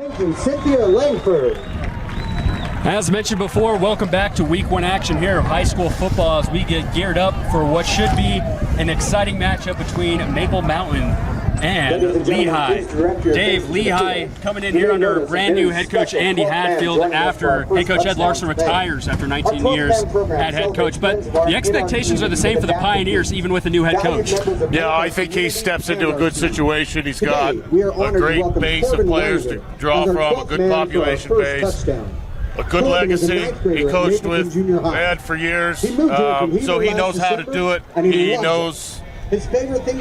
Attention, Cynthia Langford. As mentioned before, welcome back to week one action here of high school football as we get geared up for what should be an exciting matchup between Maple Mountain and Lehi. Dave, Lehi coming in here under brand new head coach Andy Hadfield after head coach Ed Larson retires after 19 years at head coach. But the expectations are the same for the Pioneers, even with a new head coach. Yeah, I think he steps into a good situation. He's got a great base of players to draw from, a good population base. A good legacy. He coached with Ed for years, so he knows how to do it. He knows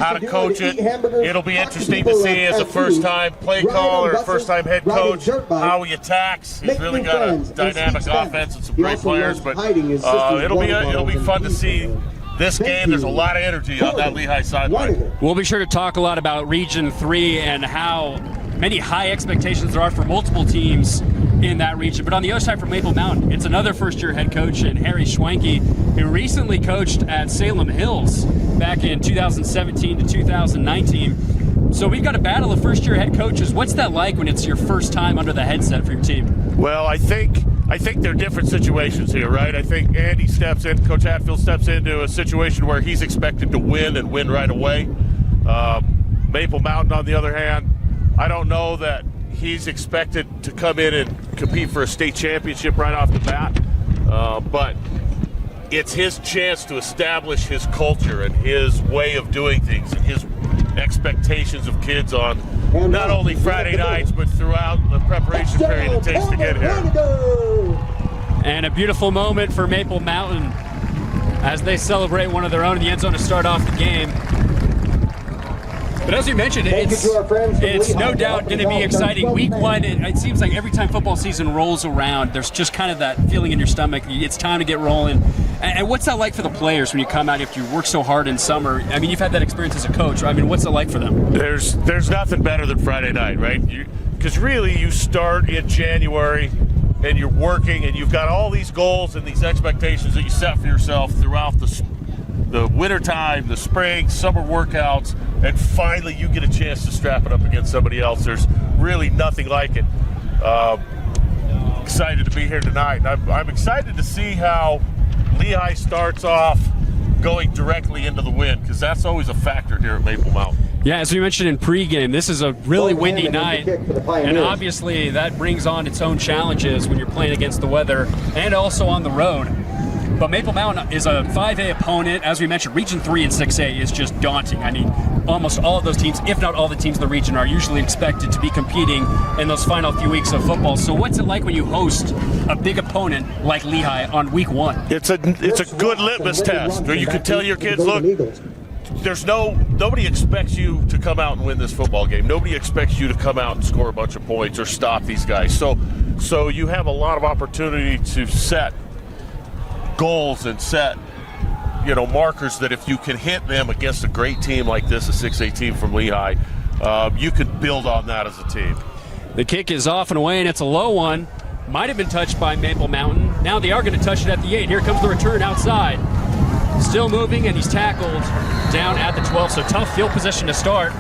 how to coach it. It'll be interesting to see as a first-time play caller, first-time head coach, how he attacks. He's really got a dynamic offense and some great players, but it'll be fun to see this game. There's a lot of energy on that Lehi sideline. We'll be sure to talk a lot about Region 3 and how many high expectations there are for multiple teams in that region. But on the other side for Maple Mountain, it's another first-year head coach in Harry Schwenke, who recently coached at Salem Hills back in 2017 to 2019. So we've got a battle of first-year head coaches. What's that like when it's your first time under the headset for your team? Well, I think there are different situations here, right? I think Andy steps in, Coach Hatfield steps into a situation where he's expected to win and win right away. Maple Mountain, on the other hand, I don't know that he's expected to come in and compete for a state championship right off the bat, but it's his chance to establish his culture and his way of doing things and his expectations of kids on not only Friday nights but throughout the preparation period it takes to get here. And a beautiful moment for Maple Mountain as they celebrate one of their own in the end zone to start off the game. But as you mentioned, it's no doubt going to be exciting. Week one, it seems like every time football season rolls around, there's just kind of that feeling in your stomach. It's time to get rolling. And what's that like for the players when you come out after you work so hard in summer? I mean, you've had that experience as a coach. I mean, what's it like for them? There's nothing better than Friday night, right? Because really you start in January and you're working and you've got all these goals and these expectations that you set for yourself throughout the wintertime, the spring, summer workouts, and finally you get a chance to strap it up against somebody else. There's really nothing like it. Excited to be here tonight. I'm excited to see how Lehi starts off going directly into the wind, because that's always a factor here at Maple Mountain. Yeah, as we mentioned in pregame, this is a really windy night, and obviously that brings on its own challenges when you're playing against the weather and also on the road. But Maple Mountain is a 5A opponent. As we mentioned, Region 3 and 6A is just daunting. I mean, almost all of those teams, if not all the teams in the region, are usually expected to be competing in those final few weeks of football. So what's it like when you host a big opponent like Lehi on week one? It's a good litmus test where you can tell your kids, look, nobody expects you to come out and win this football game. Nobody expects you to come out and score a bunch of points or stop these guys. So you have a lot of opportunity to set goals and set markers that if you can hit them against a great team like this, a 6A team from Lehi, you can build on that as a team. The kick is off and away, and it's a low one. Might have been touched by Maple Mountain. Now they are going to touch it at the 8. Here comes the return outside. Still moving, and he's tackled down at the 12. So tough field position to start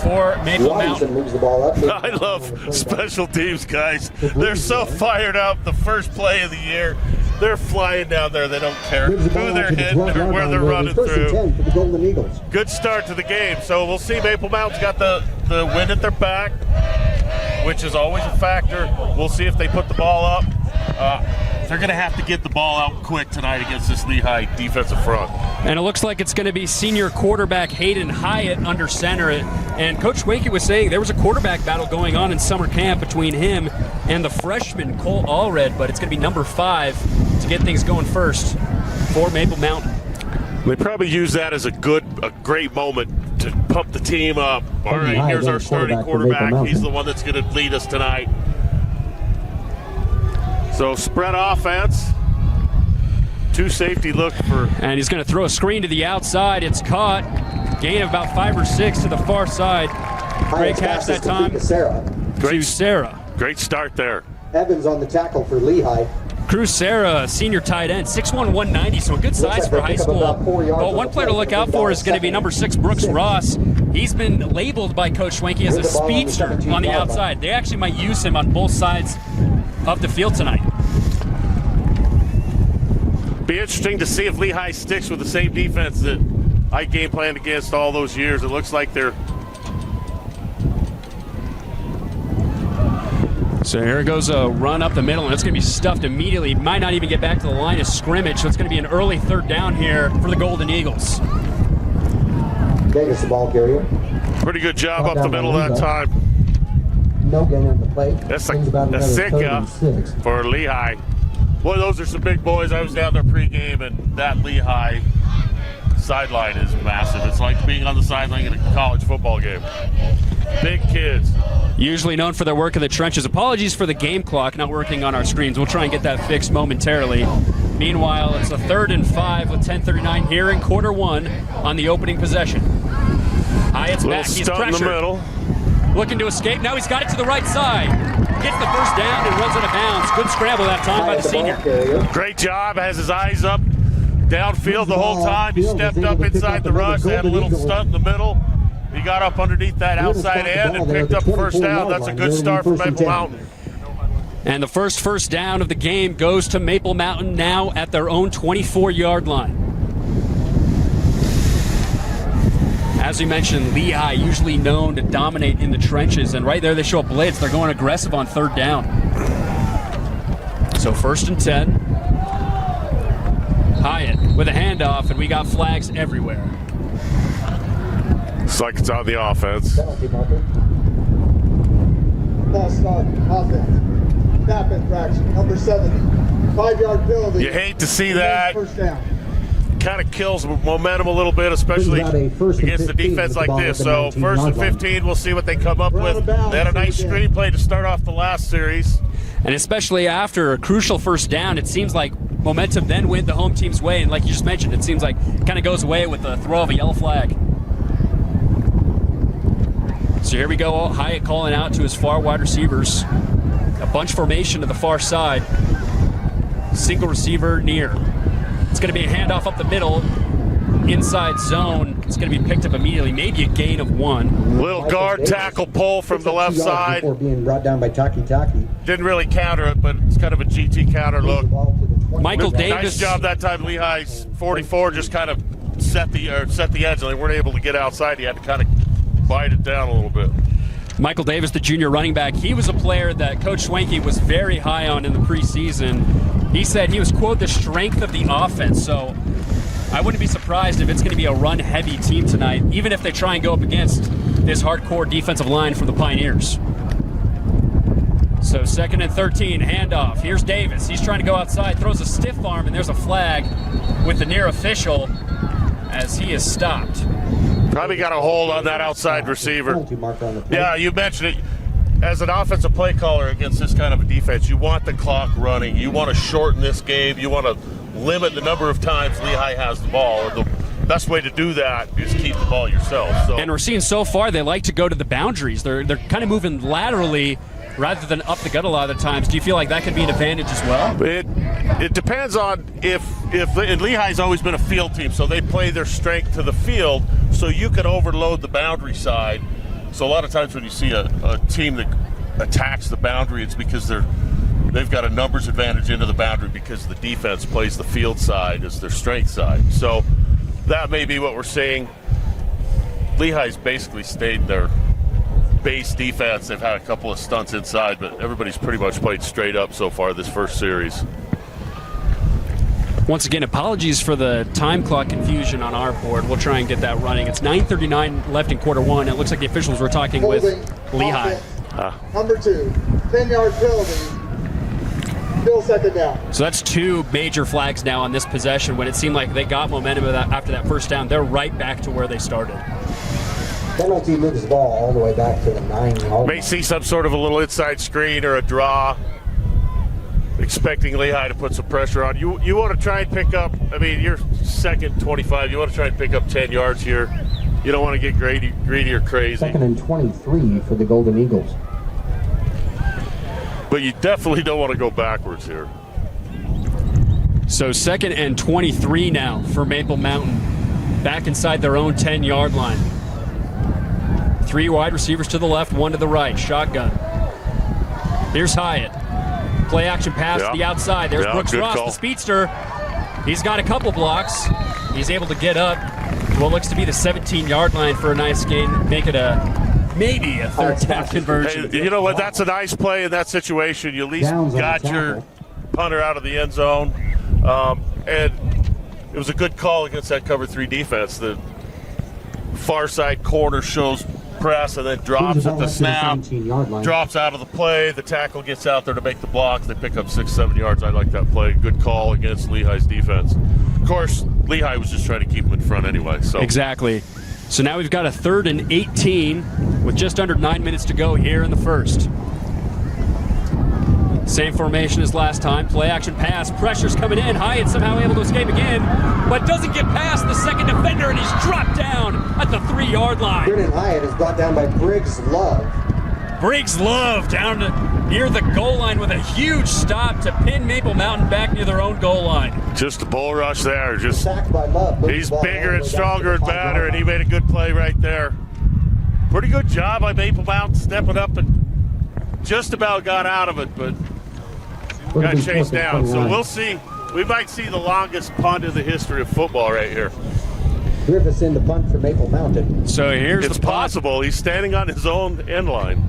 for Maple Mountain. Moves the ball up. I love special teams guys. They're so fired up. The first play of the year, they're flying down there. They don't care who they're hitting or where they're running through. Good start to the game. So we'll see. Maple Mountain's got the wind at their back, which is always a factor. We'll see if they put the ball up. They're going to have to get the ball out quick tonight against this Lehi defensive front. And it looks like it's going to be senior quarterback Hayden Hyatt under center. And Coach Wakey was saying there was a quarterback battle going on in summer camp between him and the freshman Cole Allred, but it's going to be number 5 to get things going first for Maple Mountain. They probably use that as a great moment to pump the team up. All right, here's our starting quarterback. He's the one that's going to lead us tonight. So spread offense, 2 safety look for. And he's going to throw a screen to the outside. It's caught. Gain of about 5 or 6 to the far side. Great catch that time. To Sarah. Great Sarah. Great start there. Evans on the tackle for Lehi. Cruz Serra, senior tight end, 6'1", 190, so a good size for high school. But one player to look out for is going to be number 6, Brooks Ross. He's been labeled by Coach Schwenke as a speedster on the outside. They actually might use him on both sides of the field tonight. Be interesting to see if Lehi sticks with the same defense that I game planned against all those years. It looks like they're... So here goes a run up the middle, and it's going to be stuffed immediately. Might not even get back to the line of scrimmage, so it's going to be an early third down here for the Golden Eagles. Davis, the ball carrier. Pretty good job up the middle that time. No gain on the play. That's a Sitka for Lehi. Boy, those are some big boys. I was down there pregame, and that Lehi sideline is massive. It's like being on the sideline in a college football game. Big kids. Usually known for their work in the trenches. Apologies for the game clock not working on our screens. We'll try and get that fixed momentarily. Meanwhile, it's a 3rd and 5 with 10:39 here in quarter one on the opening possession. Hyatt's back. He's pressured. In the middle. Looking to escape. Now he's got it to the right side. Gets the first down and runs out of bounds. Good scramble that time by the senior. Great job. Has his eyes up downfield the whole time. He stepped up inside the rush. Had a little stunt in the middle. He got up underneath that outside end and picked up a first down. That's a good start for Maple Mountain. And the first down of the game goes to Maple Mountain now at their own 24-yard line. As we mentioned, Lehi usually known to dominate in the trenches, and right there they show a blitz. They're going aggressive on 3rd down. So 1st and 10. Hyatt with a handoff, and we got flags everywhere. Looks like it's on the offense. Ball start, offense. Snap infraction, number 70. 5-yard penalty. You hate to see that. First down. Kind of kills momentum a little bit, especially against the defense like this. So 1st and 15, we'll see what they come up with. They had a nice screenplay to start off the last series. And especially after a crucial first down, it seems like momentum then went the home team's way. And like you just mentioned, it seems like it kind of goes away with the throw of a yellow flag. So here we go, Hyatt calling out to his far wide receivers. A bunch formation to the far side. Single receiver near. It's going to be a handoff up the middle, inside zone. It's going to be picked up immediately, maybe a gain of 1. Little guard tackle pull from the left side. Before being brought down by Taki. Didn't really counter it, but it's kind of a GT counter look. Michael Davis. Nice job that time. Lehi's 44 just kind of set the edge, and they weren't able to get outside. He had to kind of bite it down a little bit. Michael Davis, the junior running back, he was a player that Coach Schwenke was very high on in the preseason. He said he was, quote, the strength of the offense. So I wouldn't be surprised if it's going to be a run-heavy team tonight, even if they try and go up against this hardcore defensive line from the Pioneers. So 2nd and 13, handoff. Here's Davis. He's trying to go outside, throws a stiff arm, and there's a flag with the near official as he is stopped. Probably got a hold on that outside receiver. Yeah, you mentioned it. As an offensive play caller against this kind of a defense, you want the clock running. You want to shorten this game. You want to limit the number of times Lehi has the ball. The best way to do that is keep the ball yourself. So. And we're seeing so far they like to go to the boundaries. They're kind of moving laterally rather than up the gut a lot of the times. Do you feel like that could be an advantage as well? It depends on if and Lehi's always been a field team, so they play their strength to the field, so you can overload the boundary side. So a lot of times when you see a team that attacks the boundary, it's because they've got a numbers advantage into the boundary because the defense plays the field side as their strength side. So that may be what we're seeing. Lehi's basically stayed their base defense. They've had a couple of stunts inside, but everybody's pretty much played straight up so far this first series. Once again, apologies for the time clock confusion on our board. We'll try and get that running. It's 9:39 left in quarter one. It looks like the officials were talking with Lehi. Number 2, 10-yard penalty. Still 2nd down. So that's 2 major flags now on this possession. When it seemed like they got momentum after that first down, they're right back to where they started. Penalty moves the ball all the way back to the 9-yard. May see some sort of a little inside screen or a draw. Expecting Lehi to put some pressure on. You want to try and pick up, I mean, you're 2nd 25. You want to try and pick up 10 yards here. You don't want to get greedy or crazy. 2nd and 23 for the Golden Eagles. But you definitely don't want to go backwards here. So 2nd and 23 now for Maple Mountain. Back inside their own 10-yard line. 3 wide receivers to the left, 1 to the right. Shotgun. Here's Hyatt. Play action pass to the outside. There's Brooks Ross, the speedster. He's got a couple blocks. He's able to get up to what looks to be the 17-yard line for a nice gain. Make it maybe a third down conversion. Hey, you know what? That's a nice play in that situation. You at least got your punter out of the end zone. And it was a good call against that cover 3 defense. The far side corner shows press and then drops at the snap, drops out of the play. The tackle gets out there to make the block. They pick up 6-7 yards. I like that play. Good call against Lehi's defense. Of course, Lehi was just trying to keep him in front anyway. So exactly. So now we've got a 3rd and 18 with just under 9 minutes to go here in the first. Same formation as last time. Play action pass. Pressure's coming in. Hyatt somehow able to escape again, but doesn't get past the second defender, and he's dropped down at the 3-yard line. Brennan Hyatt is brought down by Briggs Love. Briggs Love down near the goal line with a huge stop to pin Maple Mountain back near their own goal line. Just a bull rush there. Just sacked by Love. He's bigger and stronger and badder, and he made a good play right there. Pretty good job by Maple Mountain stepping up and just about got out of it, but got chased down. So we'll see. We might see the longest punt in the history of football right here. Griffiths in the punt for Maple Mountain. So here's it's the punt. possible. He's standing on his own end line.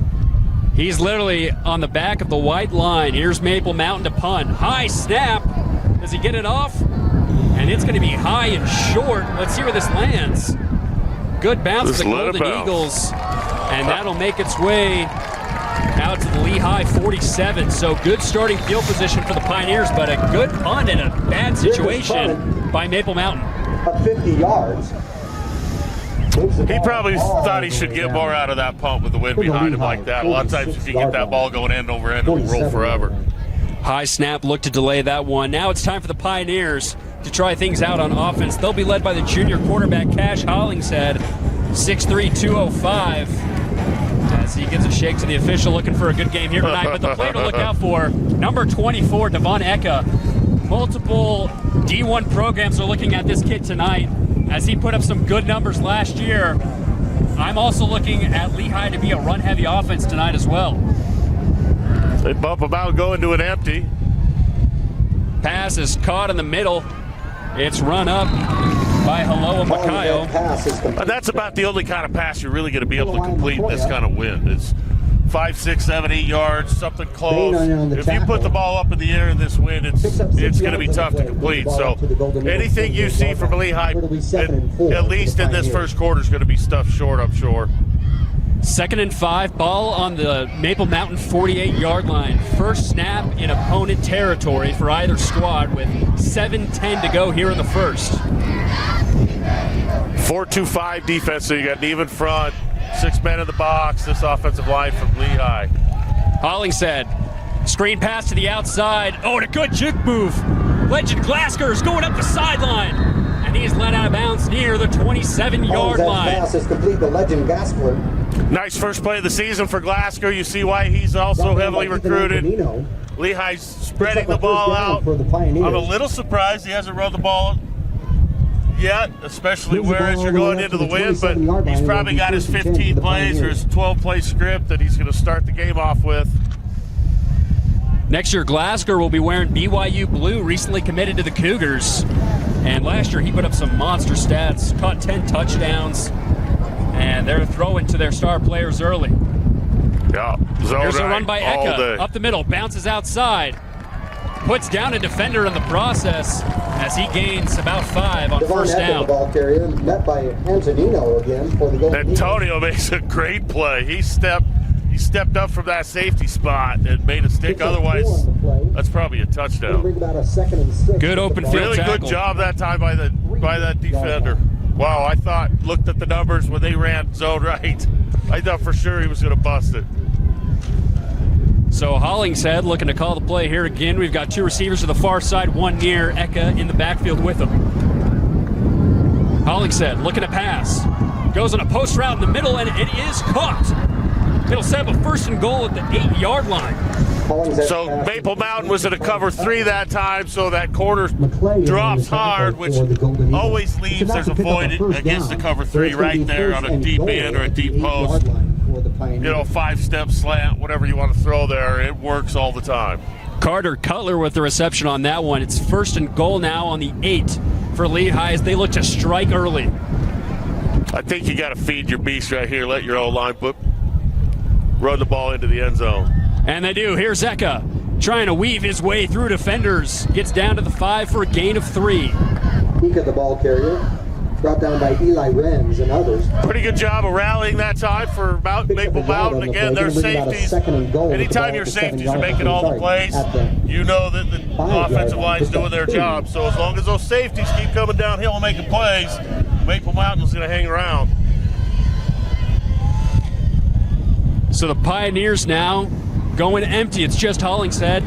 He's literally on the back of the white line. Here's Maple Mountain to punt. High snap. Does he get it off? And it's going to be high and short. Let's see where this lands. Good bounce to the Golden Eagles. And that'll make its way out to the Lehi 47. So good starting field position for the Pioneers, but a good punt in a bad situation by Maple Mountain. 50 yards. He probably thought he should get more out of that punt with the wind behind him like that. A lot of times if you get that ball going end over end, it'll roll forever. High snap, look to delay that one. Now it's time for the Pioneers to try things out on offense. They'll be led by the junior quarterback, Cash Hollingshead, 6'3", 205. As he gives a shake to the official, looking for a good game here tonight. But the player to look out for, number 24, Devon Eka. Multiple D1 programs are looking at this kid tonight as he put up some good numbers last year. I'm also looking at Lehi to be a run-heavy offense tonight as well. They bump him out going to an empty. Pass is caught in the middle. It's run up by Haloa Makayo. That's about the only kind of pass you're really going to be able to complete in this kind of wind. It's 5, 6, 7, 8 yards, something close. If you put the ball up in the air in this wind, it's going to be tough to complete. So anything you see from Lehi, at least in this first quarter, is going to be stuffed short, I'm sure. 2nd and 5, ball on the Maple Mountain 48-yard line. First snap in opponent territory for either squad with 7:10 to go here in the first. 4-2-5 defense, so you got an even front, 6 men in the box. This offensive line from Lehi. Hollingshead, screen pass to the outside. Oh, and a good juke move. Legend Glasker is going up the sideline, and he's let out of bounds near the 27-yard line. Pass is complete. The Legend Glasker. Nice first play of the season for Glasker. You see why he's also heavily recruited. Lehi's spreading the ball out. I'm a little surprised he hasn't run the ball yet, especially whereas you're going into the wind, but he's probably got his 15 plays or his 12-play script that he's going to start the game off with. Next year, Glasker will be wearing BYU blue, recently committed to the Cougars. And last year, he put up some monster stats, caught 10 touchdowns, and they're throwing to their star players early. Yeah, there's a run by Eka, up the middle, bounces outside, puts down a defender in the process as he gains about 5 on first down. The ball carrier, met by Antonino again for the goal. Antonio makes a great play. He stepped up from that safety spot and made a stick. Otherwise, that's probably a touchdown. Good open field really tackle. Good job that time by that defender. Wow, looked at the numbers when they ran zone right. I thought for sure he was going to bust it. So Hollingshead looking to call the play here again. We've got 2 receivers to the far side, 1 near Eka in the backfield with him. Hollingshead looking to pass. Goes on a post route in the middle, and it is caught. It'll set up a 1st and goal at the 8-yard line. So Maple Mountain was in a cover 3 that time, so that corner drops hard, which always leaves there's a void against the cover 3 right there on a deep end or a deep post. You know, 5-step slant, whatever you want to throw there, it works all the time. Carter Cutler with the reception on that one. It's 1st and goal now on the 8 for Lehigh as they look to strike early. I think you got to feed your beast right here. Let your O-line run the ball into the end zone. And they do. Here's Eka trying to weave his way through defenders. Gets down to the 5 for a gain of 3. Eka, the ball carrier, brought down by Eli Renz and others. Pretty good job of rallying that time for Maple Mountain. Again, their safeties. Anytime your safeties are making all the plays, you know that the offensive line is doing their job. So as long as those safeties keep coming downhill and making plays, Maple Mountain's going to hang around. So the Pioneers now going empty. It's just Hollingshead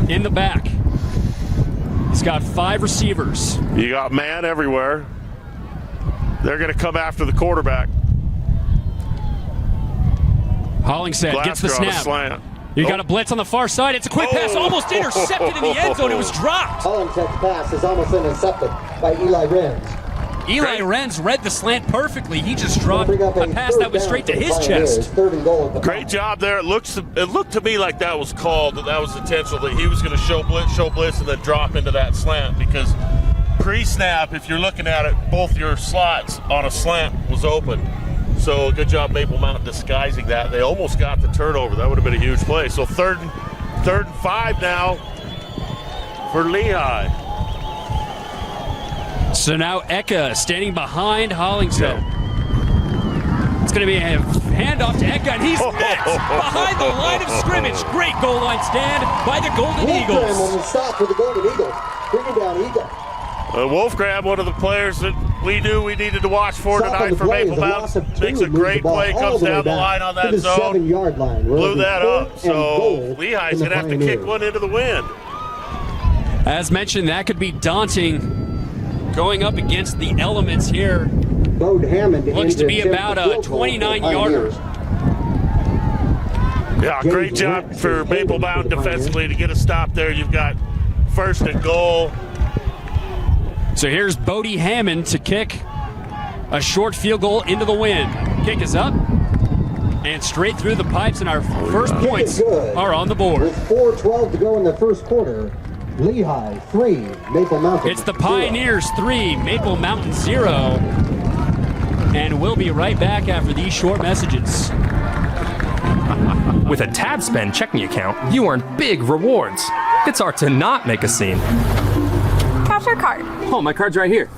in the back. He's got 5 receivers. You got man everywhere. They're going to come after the quarterback. Hollingshead gets the snap. You got a blitz on the far side. It's a quick pass, almost intercepted in the end zone. It was dropped. Hollingshead's pass is almost intercepted by Eli Renz. Eli Renz read the slant perfectly. He just dropped a pass that was straight to his chest. Great job there. It looked to me like that was called, that was intentional, that he was going to show blitz, and then drop into that slant, because pre-snap, if you're looking at it, both your slots on a slant was open. So good job Maple Mountain disguising that. They almost got the turnover. That would have been a huge play. So third and 5 now for Lehigh. So now Eka standing behind Hollingshead. It's going to be a handoff to Eka, and he's met behind the line of scrimmage. Great goal line stand by the Golden Eagles. On the stop for the Golden Eagles, bringing down Eka. Wolfgram, one of the players that we knew we needed to watch for tonight for Maple Mountain, makes a great play, comes down the line on that zone, 7-yard line. Blew that up. So Lehigh's going to have to kick one into the wind. As mentioned, that could be daunting. Going up against the elements here. Bode Hammond looks to be about a 29-yarder. Yeah, great job for Maple Mountain defensively to get a stop there. You've got 1st and goal. So here's Bode Hammond to kick a short field goal into the wind. Kick is up and straight through the pipes, and our first points are on the board. With 4:12 to go in the first quarter. Lehigh 3, Maple Mountain. It's the Pioneers 3, Maple Mountain 0. And we'll be right back after these short messages. With a Tab Spend checking account, you earn big rewards. It's hard to not make a scene. Cash or card? Oh, my card's right here.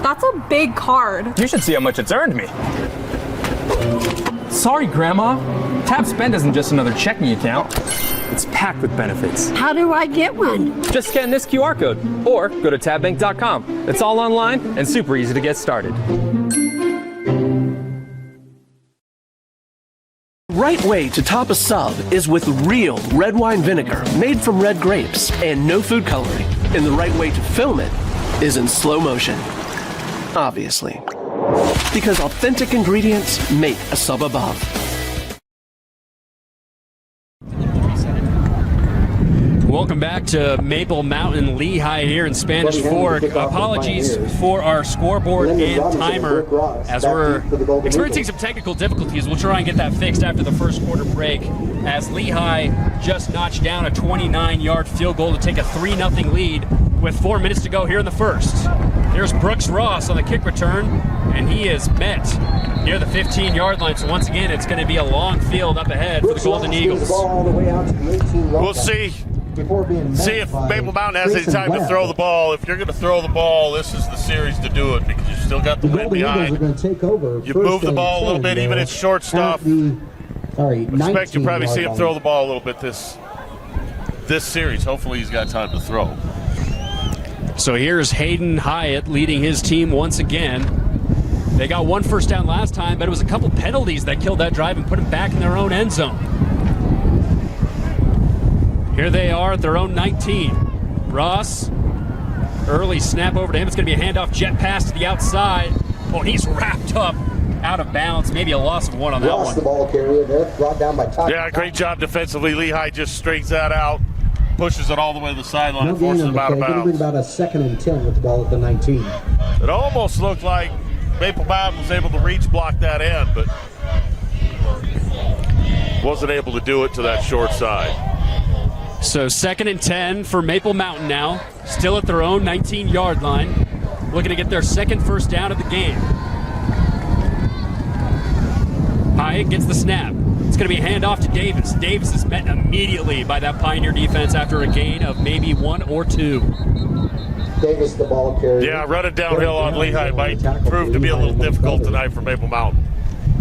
That's a big card. You should see how much it's earned me. Sorry, Grandma. Tab Spend isn't just another checking account. It's packed with benefits. How do I get one? Just scan this QR code or go to tabbank.com. It's all online and super easy to get started. Right way to top a sub is with real red wine vinegar made from red grapes and no food coloring. And the right way to film it is in slow motion. Obviously. Because authentic ingredients make a sub above. Welcome back to Maple Mountain Lehigh here in Spanish Fork. Apologies for our scoreboard and timer as we're experiencing some technical difficulties. We'll try and get that fixed after the first quarter break as Lehigh just notched down a 29-yard field goal to take a 3-0 lead with 4 minutes to go here in the first. There's Brooks Ross on the kick return, and he is met near the 15-yard line. So once again, it's going to be a long field up ahead for the Golden Eagles. We'll see. See if Maple Mountain has any time to throw the ball. If you're going to throw the ball, this is the series to do it because you've still got the wind behind. You move the ball a little bit, even it's short stuff. Expect you'll probably see him throw the ball a little bit this series. Hopefully he's got time to throw. So here's Hayden Hyatt leading his team once again. They got 1 first down last time, but it was a couple penalties that killed that drive and put them back in their own end zone. Here they are at their own 19. Ross, early snap over to him. It's going to be a handoff jet pass to the outside. Oh, he's wrapped up out of bounds. Maybe a loss of 1 on that Lost one. the ball carrier there, brought down by Todd. Yeah, great job defensively. Lehigh just straightens that out, pushes it all the way to the sideline, and gain forces on them out of the play. Gonna bring bounds. about a 2nd and 10 with the ball at the 19. It almost looked like Maple Mountain was able to reach block that end, but wasn't able to do it to that short side. So 2nd and 10 for Maple Mountain now. Still at their own 19-yard line. Looking to get their 2nd first down of the game. Hyatt gets the snap. It's going to be a handoff to Davis. Davis is met immediately by that Pioneer defense after a gain of maybe 1 or 2. Davis, the ball carrier. Yeah, running downhill on Lehigh might prove to be a little difficult tonight for Maple Mountain.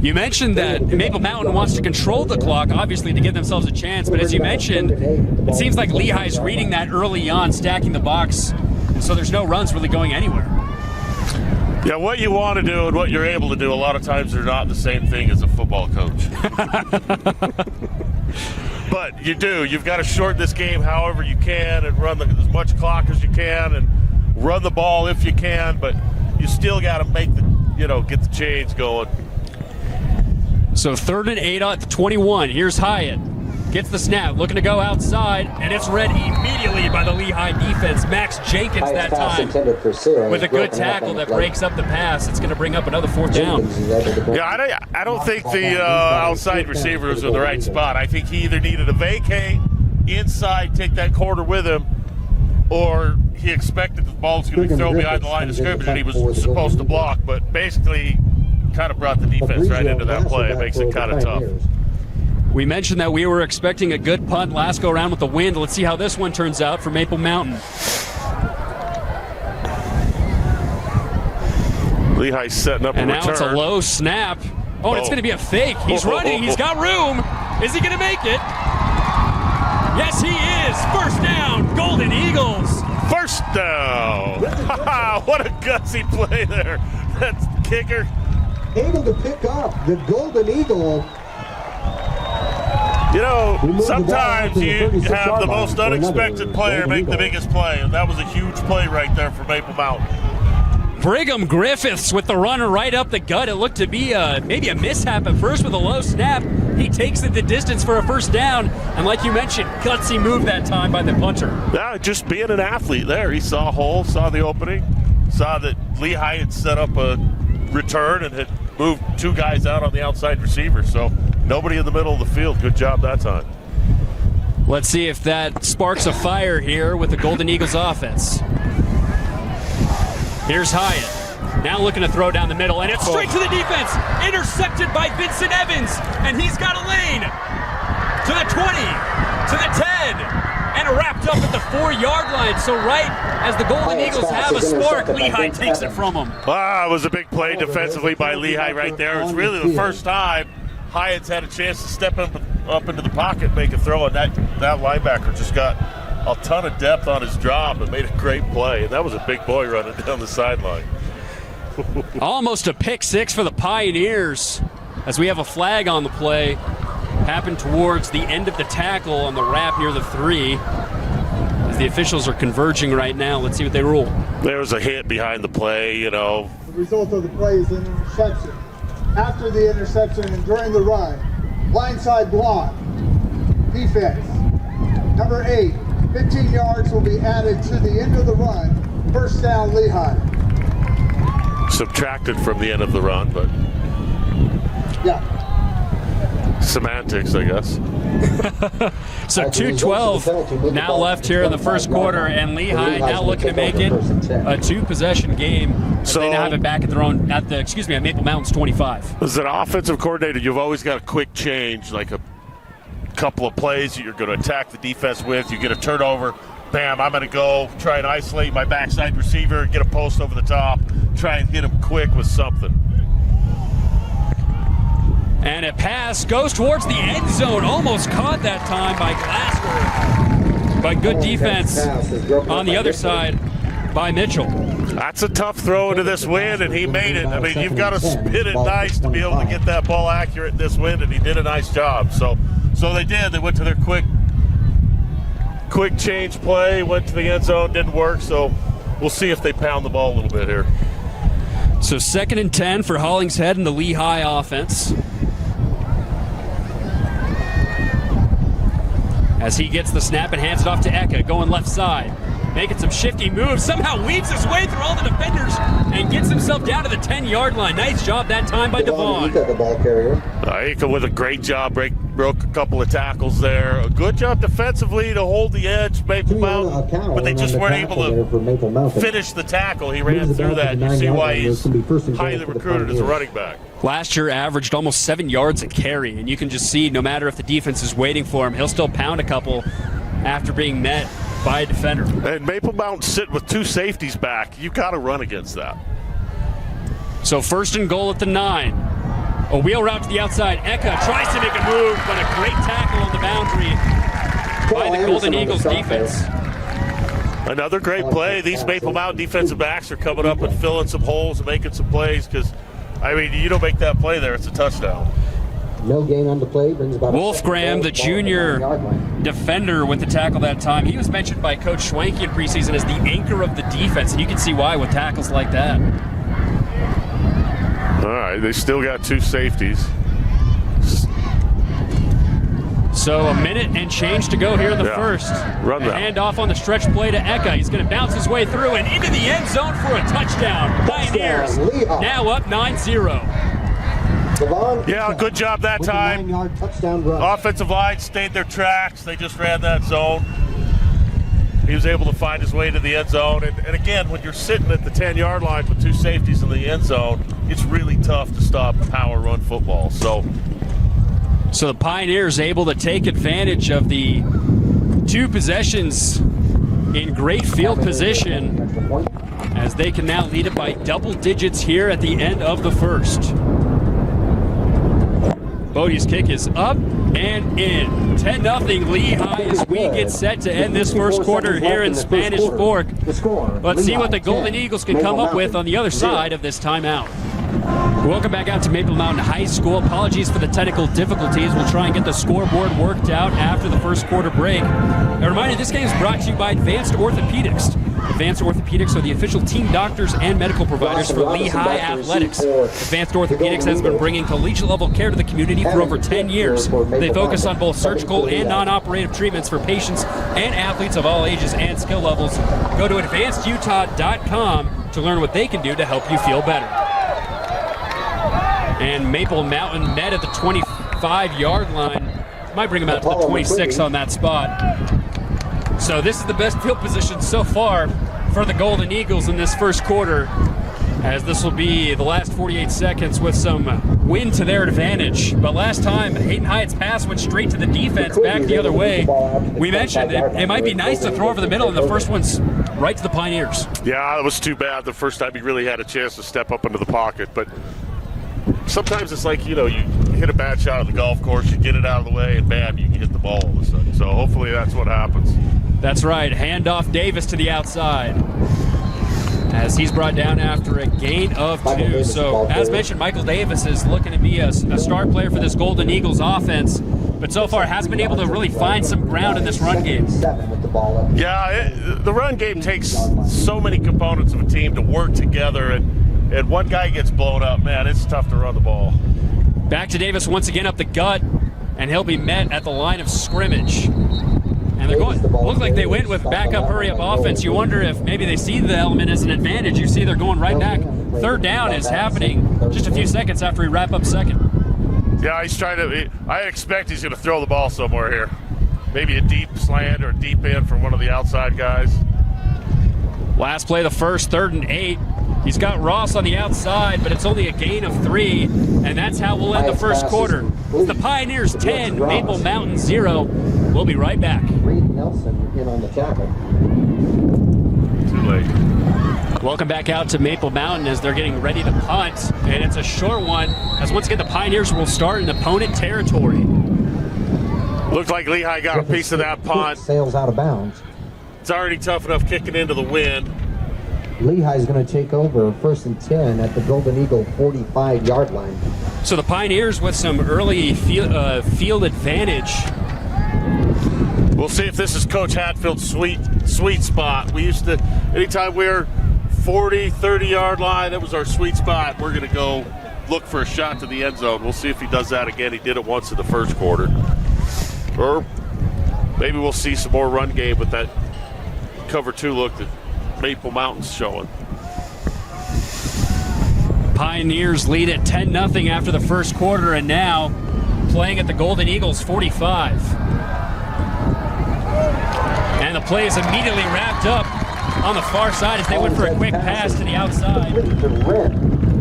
You mentioned that Maple Mountain wants to control the clock, obviously, to give themselves a chance. But as you mentioned, it seems like Lehigh's reading that early on, stacking the box. So there's no runs really going anywhere. Yeah, what you want to do and what you're able to do, a lot of times they're not the same thing as a football coach. But you do. You've got to shorten this game however you can and run as much clock as you can and run the ball if you can. But you still got to make get the chains going. So 3rd and 8 at the 21. Here's Hyatt. Gets the snap, looking to go outside, and it's read immediately by the Lehigh defense. Max Jenkins that time with a good tackle that breaks up the pass. It's going to bring up another 4th down. Yeah, I don't think the outside receiver was in the right spot. I think he either needed to vacate inside, take that quarter with him, or he expected the ball was going to be thrown behind the line of scrimmage and he was supposed to block, but basically kind of brought the defense right into that play. It makes it kind of tough. We mentioned that we were expecting a good punt last go-around with the wind. Let's see how this one turns out for Maple Mountain. Lehigh's setting up a return. And now it's a low snap. Oh, and it's going to be a fake. He's running. He's got room. Is he going to make it? Yes, he is. First down, Golden Eagles. First down. What a gutsy play there. That's kicker. Able to pick up the Golden Eagle. Sometimes you have the most unexpected player make the biggest play, and that was a huge play right there for Maple Mountain. Brigham Griffiths with the runner right up the gut. It looked to be maybe a mishap at first with a low snap. He takes it the distance for a first down, and like you mentioned, gutsy move that time by the punter. Yeah, just being an athlete there. He saw a hole, saw the opening, saw that Lehigh had set up a return and had moved 2 guys out on the outside receiver, so nobody in the middle of the field. Good job that time. Let's see if that sparks a fire here with the Golden Eagles offense. Here's Hyatt. Now looking to throw down the middle, and it's straight to the defense. Intercepted by Vincent Evans, and he's got a lane to the 20, to the 10, and wrapped up at the 4-yard line. So right as the Golden Eagles have a spark, Lehigh takes it from them. It was a big play defensively by Lehigh right there. It's really the first time Hyatt's had a chance to step up into the pocket and make a throw, and that linebacker just got a ton of depth on his job and made a great play. And that was a big boy running down the sideline. Almost a pick 6 for the Pioneers as we have a flag on the play. Happened towards the end of the tackle on the wrap near the 3. As the officials are converging right now, let's see what they rule. There was a hit behind the play, The result of the play is an interception. After the interception and during the run, blindside block, defense. Number 8, 15 yards will be added to the end of the run. First down, Lehigh. Subtracted from the end of the run, but yeah. Semantics, I guess. So 2:12 now left here in the first quarter, and Lehigh now looking to make it a 2-possession game. So they now have it back at their own at Maple Mountain's 25. As an offensive coordinator, you've always got a quick change, like a couple of plays that you're going to attack the defense with. You get a turnover, bam, I'm going to go try and isolate my backside receiver, get a post over the top, try and hit him quick with something. And a pass goes towards the end zone. Almost caught that time by Glasgow. But good defense on the other side by Mitchell. That's a tough throw into this wind, and he made it. I mean, you've got to spin it nice to be able to get that ball accurate in this wind, and he did a nice job. So they did. They went to their quick change play, went to the end zone, didn't work. So we'll see if they pound the ball a little bit here. So So 2nd and 10 for Hollingshead and the Lehi offense. As he gets the snap and hands it off to Eka, going left side. Making some shifty moves, somehow weaves his way through all the defenders and gets himself down to the 10-yard line. Nice job that time by Devon. Eka, the ball carrier. Eka with a great job, broke a couple of tackles there. A good job defensively to hold the edge, Maple Mountain, but they just weren't able to finish the tackle. He ran through that. You see why he's highly recruited as a running back. Last year averaged almost 7 yards a carry, and you can just see no matter if the defense is waiting for him, he'll still pound a couple after being met by a defender. And Maple Mountain sitting with 2 safeties back. You've got to run against that. So 1st and goal at the 9. A wheel route to the outside. Eka tries to make a move, but a great tackle on the boundary by the Golden Eagles defense. Another great play. These Maple Mountain defensive backs are coming up and filling some holes and making some plays because, I mean, you don't make that play there, it's a touchdown. No gain on the play, brings about Wolf Graham, the junior defender with the tackle that time. He was mentioned by Coach Schwanke in preseason as the anchor of the defense, and you can see why with tackles like that. All right, they still got 2 safeties. So a minute and change to go here in the first. Run that. Hand off on the stretch play to Eka. He's going to bounce his way through and into the end zone for a touchdown. Pioneers now up 9-0. Yeah, good job that time. 9-yard touchdown run. Offensive line stayed their tracks. They just ran that zone. He was able to find his way to the end zone. And again, when you're sitting at the 10-yard line with 2 safeties in the end zone, it's really tough to stop power run football. So the Pioneers able to take advantage of the 2 possessions in great field position as they can now lead it by double digits here at the end of the first. Bodie's kick is up and in. 10-0 Lehigh as we get set to end this first quarter here in Spanish Fork. Let's see what the Golden Eagles can come up with on the other side of this timeout. Welcome back out to Maple Mountain High School. Apologies for the technical difficulties. We'll try and get the scoreboard worked out after the first quarter break. A reminder, this game is brought to you by Advanced Orthopedics. Advanced Orthopedics are the official team doctors and medical providers for Lehigh Athletics. Advanced Orthopedics has been bringing collegiate level care to the community for over 10 years. They focus on both surgical and non-operative treatments for patients and athletes of all ages and skill levels. Go to advancedutah.com to learn what they can do to help you feel better. And Maple Mountain met at the 25-yard line. Might bring them out to the 26 on that spot. So this is the best field position so far for the Golden Eagles in this first quarter, as this will be the last 48 seconds with some wind to their advantage. But last time, Hayden Hyatt's pass went straight to the defense, back the other way. We mentioned it might be nice to throw over the middle, and the first one's right to the Pioneers. Yeah, it was too bad the first time he really had a chance to step up into the pocket. But sometimes it's like, you hit a bad shot at the golf course, you get it out of the way, and bam, you can hit the ball all of a sudden. So hopefully that's what happens. That's right. Handoff Davis to the outside as he's brought down after a gain of 2. So as mentioned, Michael Davis is looking to be a star player for this Golden Eagles offense, but so far hasn't been able to really find some ground in this run game. Yeah, the run game takes so many components of a team to work together, and one guy gets blown up, man, it's tough to run the ball. Back to Davis once again up the gut, and he'll be met at the line of scrimmage. And they're going, looks like they went with backup hurry-up offense. You wonder if maybe they see the element as an advantage. You see they're going right back. Third down is happening just a few seconds after we wrap up second. Yeah, he's trying to, I expect he's going to throw the ball somewhere here. Maybe a deep slant or a deep end from one of the outside guys. Last play of the first, 3rd and 8. He's got Ross on the outside, but it's only a gain of 3, and that's how we'll end the first quarter. It's the Pioneers 10, Maple Mountain 0. We'll be right back. Reed Nelson in on the tackle. Too late. Welcome back out to Maple Mountain as they're getting ready to punt, and it's a short one, as once again the Pioneers will start in opponent territory. Looks like Lehigh got a piece of that punt. Sails out of bounds. It's already tough enough kicking into the wind. Lehigh's going to take over 1st and 10 at the Golden Eagle 45-yard line. So the Pioneers with some early field advantage. We'll see if this is Coach Hatfield's sweet spot. We used to, anytime we were 40, 30-yard line. That was our sweet spot. We're going to go look for a shot to the end zone. We'll see if he does that again. He did it once in the first quarter. Or maybe we'll see some more run game with that cover 2 look that Maple Mountain's showing. Pioneers lead at 10-0 after the first quarter, and now playing at the Golden Eagles 45. And the play is immediately wrapped up on the far side as they went for a quick pass to the outside.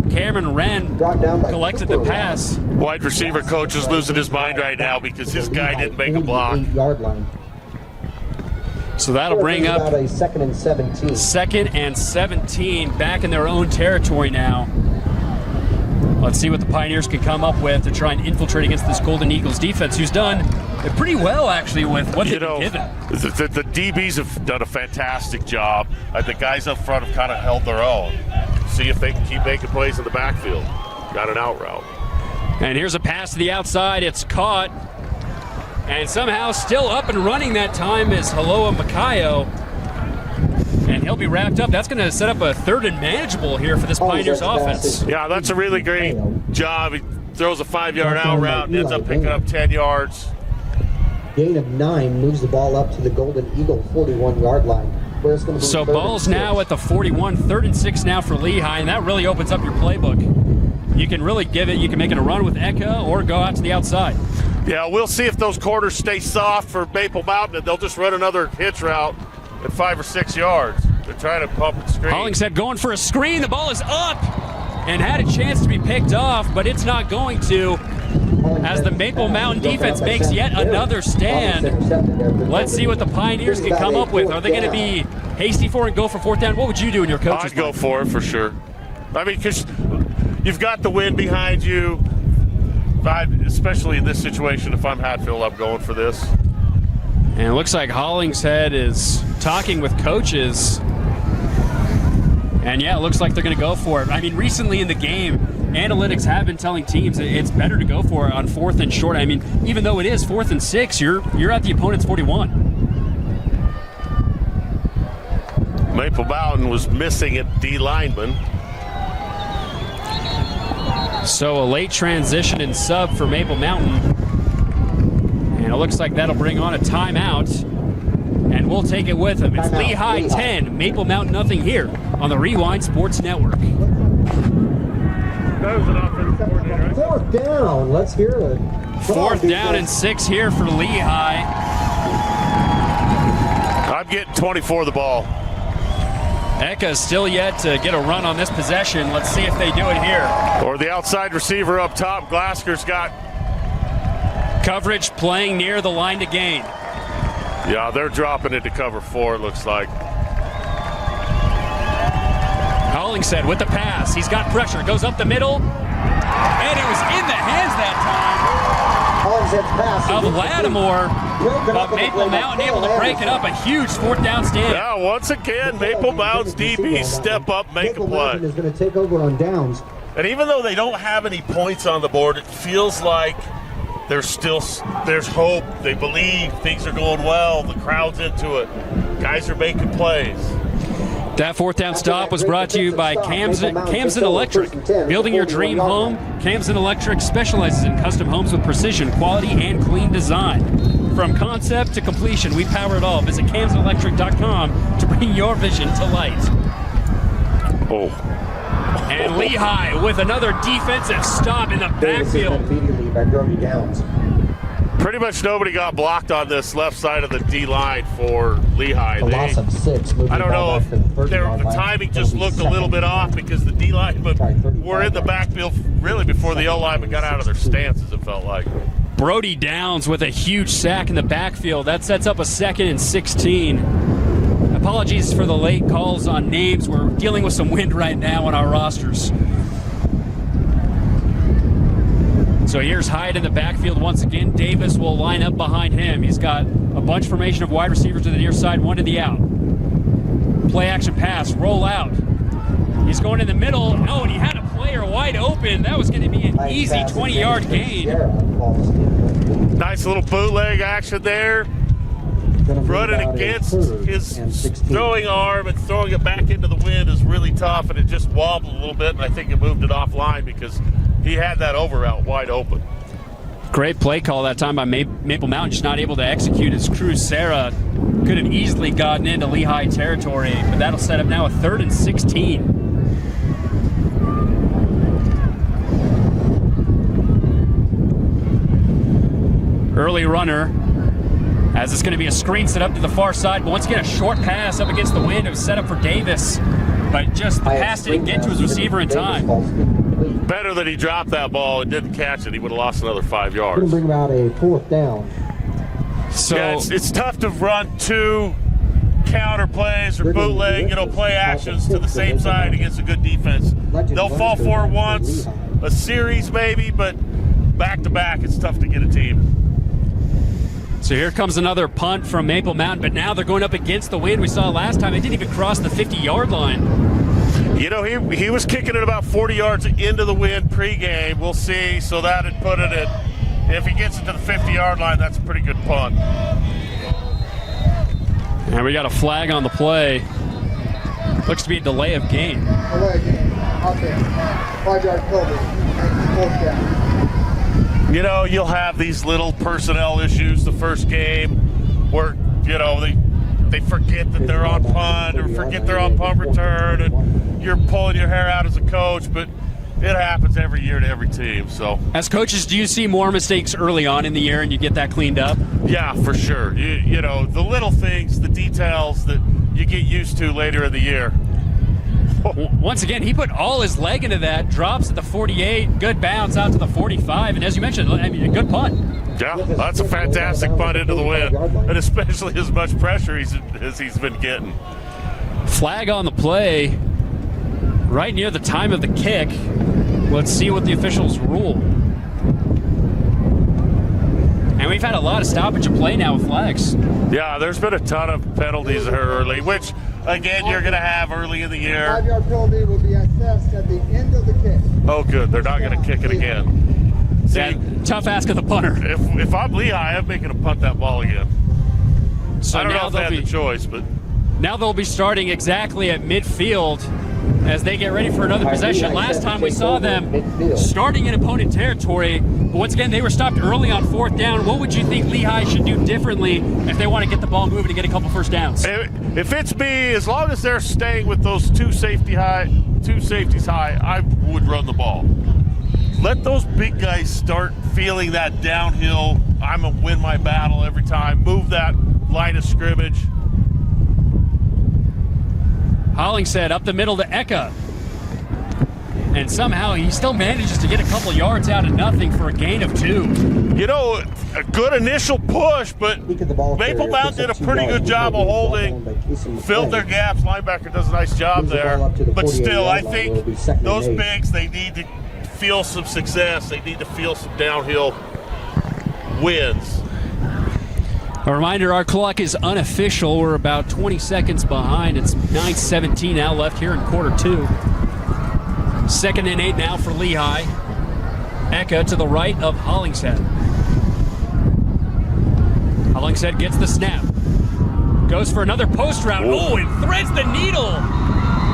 Cameron Wren collected the pass. Wide receiver coach is losing his mind right now because his guy didn't make a block. So that'll bring up a 2nd and 17. 2nd and 17 back in their own territory now. Let's see what the Pioneers can come up with to try and infiltrate against this Golden Eagles defense, who's done pretty well, actually, with what they've been given. The DBs have done a fantastic job. The guys up front have kind of held their own. See if they can keep making plays in the backfield. Got an out route. And here's a pass to the outside. It's caught. And somehow still up and running that time is Haloa Makayo. And he'll be wrapped up. That's going to set up a 3rd and manageable here for this Pioneers offense. Yeah, that's a really great job. He throws a 5-yard out route and ends up picking up 10 yards. Gain of 9 moves the ball up to the Golden Eagle 41-yard line. Where it's going to be so ball's now at the 41, 3rd and 6 now for Lehi, and that really opens up your playbook. You can really give it, you can make it a run with Eka or go out to the outside. Yeah, we'll see if those corners stay soft for Maple Mountain, and they'll just run another hitch route at 5 or 6 yards. They're trying to pump and screen. Hollingshead going for a screen. The ball is up and had a chance to be picked off, but it's not going to, as the Maple Mountain defense makes yet another stand. Let's see what the Pioneers can come up with. Are they going to be hasty for it and go for 4th down? What would you do in your coach's I'd go for it for sure. I mean, because you've got the wind behind you. Especially in this situation, if I'm Hatfield, I'm going for this. And it looks like Hollingshead is talking with coaches. And yeah, it looks like they're going to go for it. I mean, recently in the game, analytics have been telling teams it's better to go for it on 4th and short. I mean, even though it is 4th and 6, you're at the opponent's 41. Maple Mountain was missing a D lineman. So a late transition and sub for Maple Mountain. And it looks like that'll bring on a timeout. And we'll take it with them. It's Lehi 10, Maple Mountain nothing here on the Rewind Sports Network. 4th down. Let's hear it. 4th down and 6 here for Lehi. I'm getting 24 the ball. Eka still yet to get a run on this possession. Let's see if they do it here. Or the outside receiver up top. Glasker's got coverage playing near the line to gain. Yeah, they're dropping it to cover 4, it looks like. Hollingshead with the pass. He's got pressure. Goes up the middle. And it was in the hands that time of Lattimore. But Maple Mountain able to break it up. A huge 4th down stand. Yeah, once again, Maple Mountain's DBs step up, make a play. Is going to take over on downs. And even though they don't have any points on the board, it feels like there's hope. They believe things are going well. The crowd's into it. Guys are making plays. That 4th down stop was brought to you by Camden Electric. Building your dream home, Camden Electric specializes in custom homes with precision, quality, and clean design. From concept to completion, we power it all. Visit CamdenElectric.com to bring your vision to light. Oh. And Lehi with another defensive stop in the backfield. Pretty much nobody got blocked on this left side of the D line for Lehi. A loss of 6. I don't know if the timing just looked a little bit off because the D linemen were in the backfield really before the O linemen got out of their stances, it felt like. Brody Downs with a huge sack in the backfield. That sets up a 2nd and 16. Apologies for the late calls on names. We're dealing with some wind right now on our rosters. So here's Hyde in the backfield once again. Davis will line up behind him. He's got a bunch formation of wide receivers to the near side, one to the out. Play action pass, roll out. He's going in the middle. Oh, and he had a player wide open. That was going to be an easy 20-yard gain. Nice little bootleg action there. running against his throwing arm and throwing it back into the wind is really tough, and it just wobbled a little bit, and I think it moved it offline because he had that over route wide open. Great play call that time by Maple Mountain, just not able to execute his Cruz Sarah. Could have easily gotten into Lehi territory, but that'll set up now a 3rd and 16. Early runner, as it's going to be a screen set up to the far side, but once again a short pass up against the wind. It was set up for Davis, but just the pass didn't get to his receiver in time. Better that he dropped that ball and didn't catch it. He would have lost another 5 yards. Going to bring about a 4th down. So yeah, it's tough to run 2 counter plays or bootleg, play actions to the same side against a good defense. They'll fall for it once, a series maybe, but back to back, it's tough to get a team. So here comes another punt from Maple Mountain, but now they're going up against the wind. We saw last time, they didn't even cross the 50-yard line. He was kicking it about 40 yards into the wind pregame. We'll see. So that'd put it at, if he gets it to the 50-yard line, that's a pretty good punt. And we got a flag on the play. Looks to be a delay of game. Delay of game. Okay. 5-yard penalty. 4th down. You'll have these little personnel issues the first game where, they forget that they're on punt or forget they're on punt return, and you're pulling your hair out as a coach, but it happens every year to every team. So, as coaches, do you see more mistakes early on in the year and you get that cleaned up? Yeah, for sure. The little things, the details that you get used to later in the year. Once again, he put all his leg into that, drops at the 48, good bounce out to the 45, and as you mentioned, a good punt. Yeah, that's a fantastic punt into the wind, and especially as much pressure as he's been getting. Flag on the play right near the time of the kick. Let's see what the officials rule. And we've had a lot of stoppage of play now with flags. Yeah, there's been a ton of penalties early, which, again, you're going to have early in the year. 5-yard penalty will be assessed at the end of the kick. Oh, good. They're not going to kick it again. See, yeah, tough ask of the punter. If I'm Lehi, I'm making him punt that ball again. So I don't know if they had the choice, but now they'll be starting exactly at midfield as they get ready for another possession. Last time we saw them starting in opponent territory, but once again, they were stopped early on 4th down. What would you think Lehi should do differently if they want to get the ball moving and get a couple first downs? If it's me, as long as they're staying with those two safeties high, I would run the ball. Let those big guys start feeling that downhill, I'm going to win my battle every time. Move that line of scrimmage. Hollingshead up the middle to Eka. And somehow he still manages to get a couple yards out of nothing for a gain of 2. A good initial push, but Maple Mountain did a pretty good job of holding, filled their gaps. Linebacker does a nice job there. But still, I think those bigs, they need to feel some success. They need to feel some downhill wins. A reminder, our clock is unofficial. We're about 20 seconds behind. It's 9:17 now left here in quarter 2. 2nd and 8 now for Lehi. Eka to the right of Hollingshead. Hollingshead gets the snap. Goes for another post route. Oh, and threads the needle.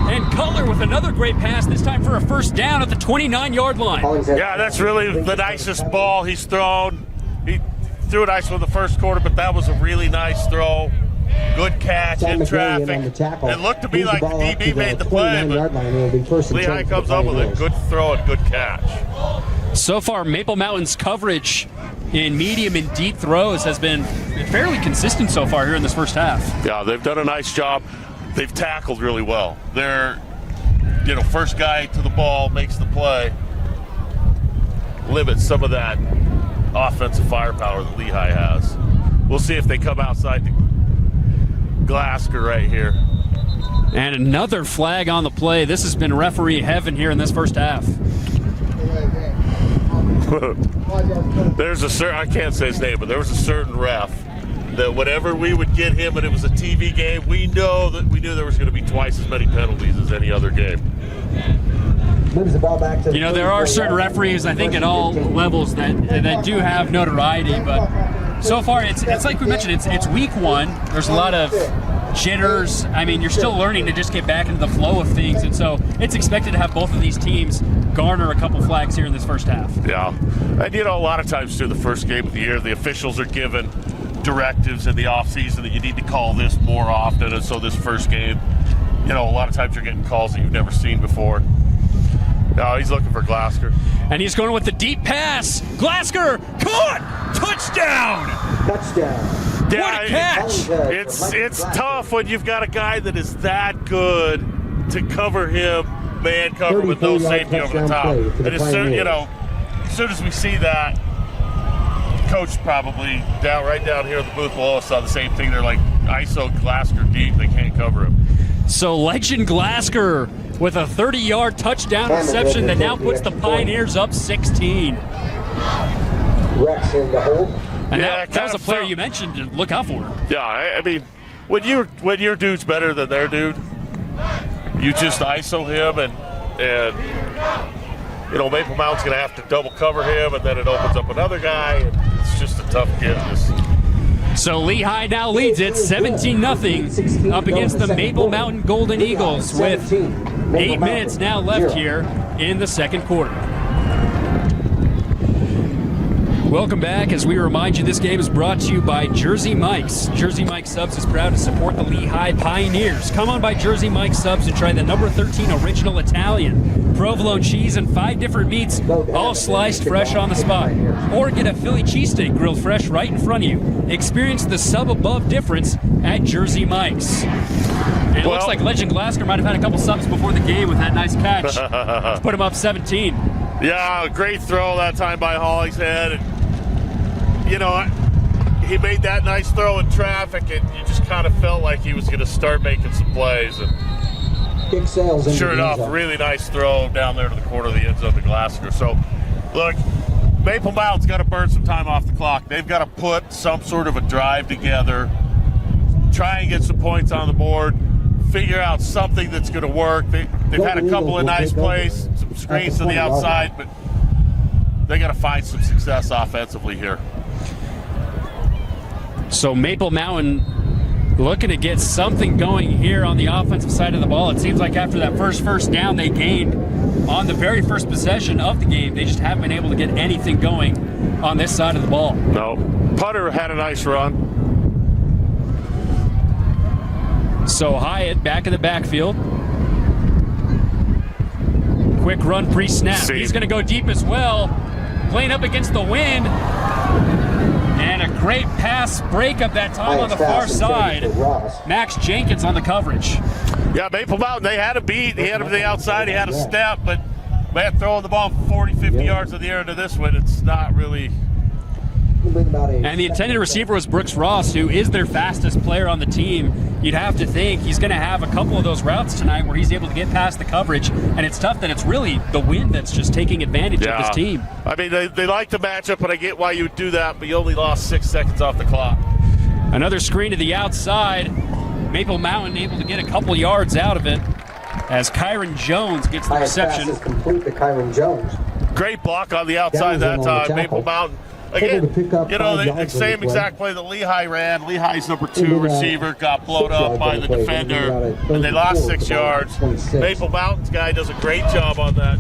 And Cutler with another great pass, this time for a first down at the 29-yard line. Yeah, that's really the nicest ball he's thrown. He threw it nice for the first quarter, but that was a really nice throw. Good catch in traffic. It looked to me like the DB made the play, but Lehi comes up with a good throw and good catch. So far, Maple Mountain's coverage in medium and deep throws has been fairly consistent so far here in this first half. Yeah, they've done a nice job. They've tackled really well. They're, first guy to the ball makes the play, limits some of that offensive firepower that Lehi has. We'll see if they come outside the Glasgow right here. And another flag on the play. This has been referee heaven here in this first half. There's a certain, I can't say his name, but there was a certain ref that whenever we would get him and it was a TV game, we knew there was going to be twice as many penalties as any other game. There are certain referees, I think, at all levels that do have notoriety, but so far it's like we mentioned, it's week one. There's a lot of jitters. I mean, you're still learning to just get back into the flow of things, and so it's expected to have both of these teams garner a couple flags here in this first half. Yeah, and a lot of times too, the first game of the year, the officials are given directives in the offseason that you need to call this more often, and so this first game, a lot of times you're getting calls that you've never seen before. No, he's looking for Glasker. And he's going with the deep pass. Glasker caught! Touchdown! Touchdown. Yeah, What a catch! It's tough when you've got a guy that is that good to cover him, man cover with no safety over the top. And as soon as we see that, coach probably right down here in the booth below us saw the same thing. They're like, ISO Glasker deep, they can't cover him. So Legend Glasker with a 30-yard touchdown reception that now puts the Pioneers up 16. Rex in the hold. And that was a player you mentioned to look out for. Yeah, I mean, when your dude's better than their dude, you just ISO him, and Maple Mountain's going to have to double cover him, and then it opens up another guy, and it's just a tough business. So Lehi now leads it 17-0 up against the Maple Mountain Golden Eagles with 8 minutes now left here in the second quarter. Welcome back. As we remind you, this game is brought to you by Jersey Mike's. Jersey Mike's Subs is proud to support the Lehi Pioneers. Come on by Jersey Mike's Subs and try the number 13 Original Italian. Provolone cheese and 5 different meats, all sliced fresh on the spot. Or get a Philly cheesesteak grilled fresh right in front of you. Experience the sub-above difference at Jersey Mike's. And it looks like Legend Glasker might have had a couple subs before the game with that nice catch. Put him up 17. Yeah, great throw that time by Hollingshead. And, he made that nice throw in traffic, and you just kind of felt like he was going to start making some plays. And sure enough, really nice throw down there to the corner of the end zone to Glasker. So, look, Maple Mountain's got to burn some time off the clock. They've got to put some sort of a drive together, try and get some points on the board, figure out something that's going to work. They've had a couple of nice plays, some screens to the outside, but they got to find some success offensively here. So Maple Mountain looking to get something going here on the offensive side of the ball. It seems like after that first down they gained on the very first possession of the game, they just haven't been able to get anything going on this side of the ball. No. Putter had a nice run. So Hyatt back in the backfield. Quick run pre-snap. He's going to go deep as well. Playing up against the wind. And a great pass breakup that time on the far side. Max Jenkins on the coverage. Yeah, Maple Mountain, they had a beat. He had him to the outside. He had a step, but man, throwing the ball 40, 50 yards in the air into this one, it's not really. And the intended receiver was Brooks Ross, who is their fastest player on the team. You'd have to think he's going to have a couple of those routes tonight where he's able to get past the coverage, and it's tough that it's really the wind that's just taking advantage of this team. I mean, they like the matchup, but I get why you would do that, but you only lost 6 seconds off the clock. Another screen to the outside. Maple Mountain able to get a couple yards out of it as Kyron Jones gets the reception. Pass is complete to Kyron Jones. Great block on the outside that time. Maple Mountain. Again, the same exact play that Lehi ran. Lehi's number 2 receiver got blown up by the defender, and they lost 6 yards. Maple Mountain's guy does a great job on that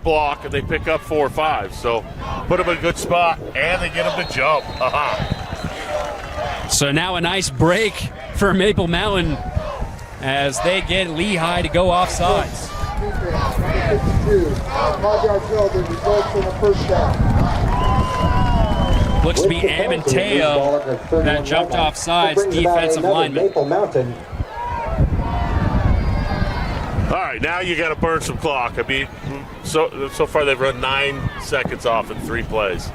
block, and they pick up 4 or 5. So put them in a good spot, and they get them to jump. So now a nice break for Maple Mountain as they get Lehi to go off sides. 5-yard field that results in a first down. Looks to be Amanteo that jumped off sides, defensive lineman. Maple Mountain. All right, now you got to burn some clock. I mean, so far they've run 9 seconds off in 3 plays.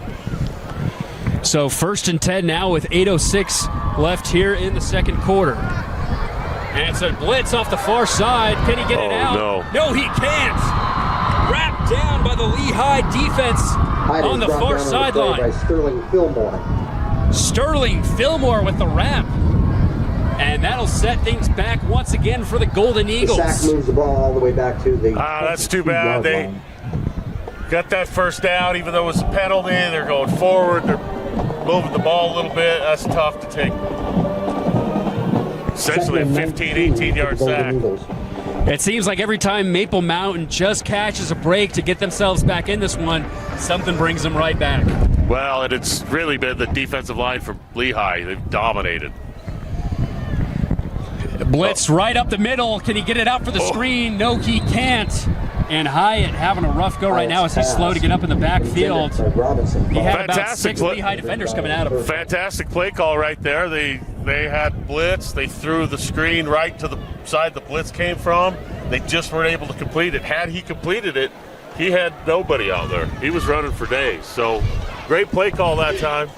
So 1st and 10 now with 8:06 left here in the second quarter. And it's a blitz off the far side. Can he get it out? No, he can't. Wrapped down by the Lehi defense on the far sideline. Sterling Fillmore with the wrap. And that'll set things back once again for the Golden Eagles. The sack moves the ball all the way back to the that's too bad. They got that first down, even though it was a penalty. They're going forward. They're moving the ball a little bit. That's tough to take. Essentially a 15, 18-yard sack. It seems like every time Maple Mountain just catches a break to get themselves back in this one, something brings them right back. Well, and it's really been the defensive line from Lehi. They've dominated. Blitz right up the middle. Can he get it out for the screen? No, he can't. And Hyatt having a rough go right now as he's slow to get up in the backfield. He had about 6 Lehi defenders coming at him. Fantastic play call right there. They had blitz. They threw the screen right to the side the blitz came from. They just weren't able to complete it. Had he completed it, he had nobody out there. He was running for days. So great play call that time.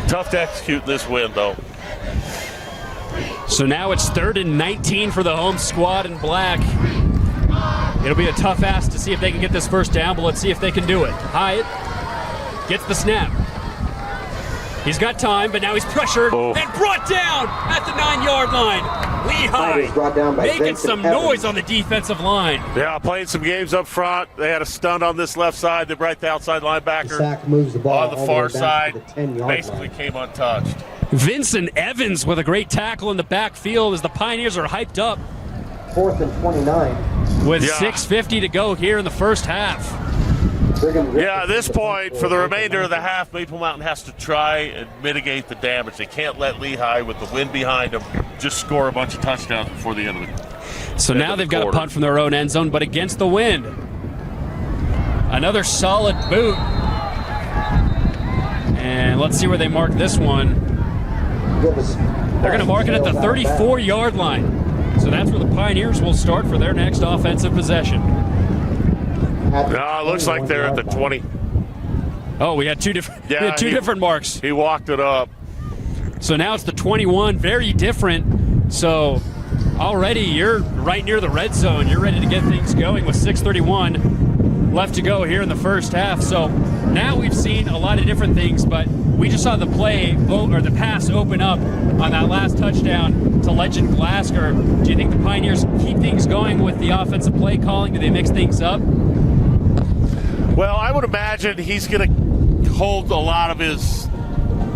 Tough to execute this win, though. So now it's 3rd and 19 for the home squad in black. It'll be a tough ask to see if they can get this first down, but let's see if they can do it. Hyatt gets the snap. He's got time, but now he's pressured and brought down at the 9-yard line. Lehi making some noise on the defensive line. Yeah, playing some games up front. They had a stunt on this left side. They brought the outside linebacker Sack moves the ball on the far side. The 10-yard basically line. came untouched. Vincent Evans with a great tackle in the backfield as the Pioneers are hyped up. 4th and 29. With 6:50 to go here in the first half. Yeah, at this point, for the remainder of the half, Maple Mountain has to try and mitigate the damage. They can't let Lehi, with the wind behind them, just score a bunch of touchdowns before the end of it. So now they've got a punt from their own end zone, but against the wind. Another solid boot. And let's see where they mark this one. They're going to mark it at the 34-yard line. So that's where the Pioneers will start for their next offensive possession. No, it looks like they're at the 20. Oh, we had two different marks. He walked it up. So now it's the 21, very different. So already you're right near the red zone. You're ready to get things going with 6:31 left to go here in the first half. So now we've seen a lot of different things, but we just saw the the pass open up on that last touchdown to Legend Glasgow. Do you think the Pioneers keep things going with the offensive play calling? Do they mix things up? Well, I would imagine he's going to hold a lot of his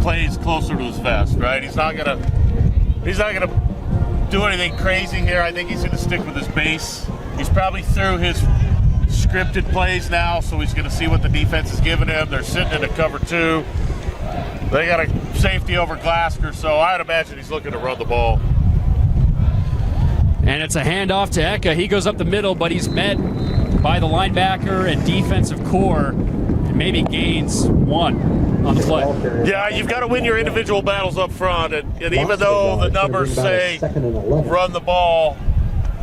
plays closer to his vest, right? He's not going to do anything crazy here. I think he's going to stick with his base. He's probably through his scripted plays now, so he's going to see what the defense is giving him. They're sitting in a cover 2. They got a safety over Glasgow, so I'd imagine he's looking to run the ball. And it's a handoff to Eka. He goes up the middle, but he's met by the linebacker and defensive core, and maybe gains 1 on the play. Yeah, you've got to win your individual battles up front, and even though the numbers say run the ball,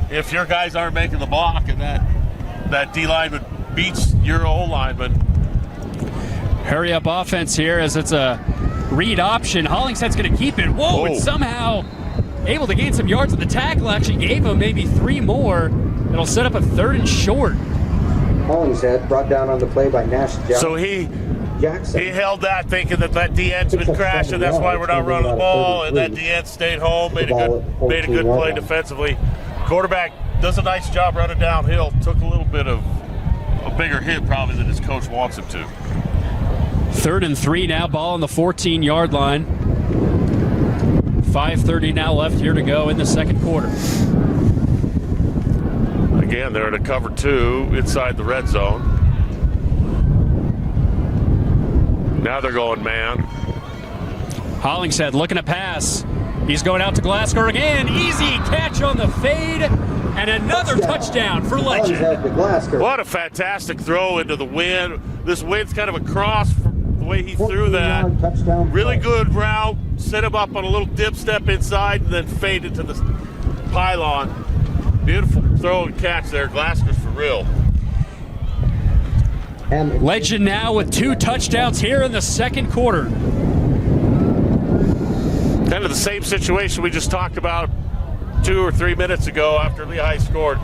if your guys aren't making the block and that D lineman beats your O lineman. Hurry up offense here as it's a read option. Hollingshead's going to keep it. Whoa, and somehow able to gain some yards at the tackle. Actually gave him maybe 3 more. It'll set up a 3rd and short. Hollingshead brought down on the play by Nash Jackson. So he held that thinking that D-end's been crashing. That's why we're not running the ball. And that D-end stayed home, made a good play defensively. Quarterback does a nice job running downhill. Took a little bit of a bigger hit probably than his coach wants him to. 3rd and 3 now, ball on the 14-yard line. 5:30 now left here to go in the second quarter. Again, they're in a cover 2 inside the red zone. Now they're going man. Hollingshead looking to pass. He's going out to Glasgow again. Easy catch on the fade. And another touchdown for Legend. What a fantastic throw into the wind. This wind's kind of a cross from the way he threw that. Really good route. Set him up on a little dip step inside and then faded to the pylon. Beautiful throw and catch there. Glasgow's for real. Legend now with 2 touchdowns here in the second quarter. Kind of the same situation we just talked about 2 or 3 minutes ago after Lehi scored.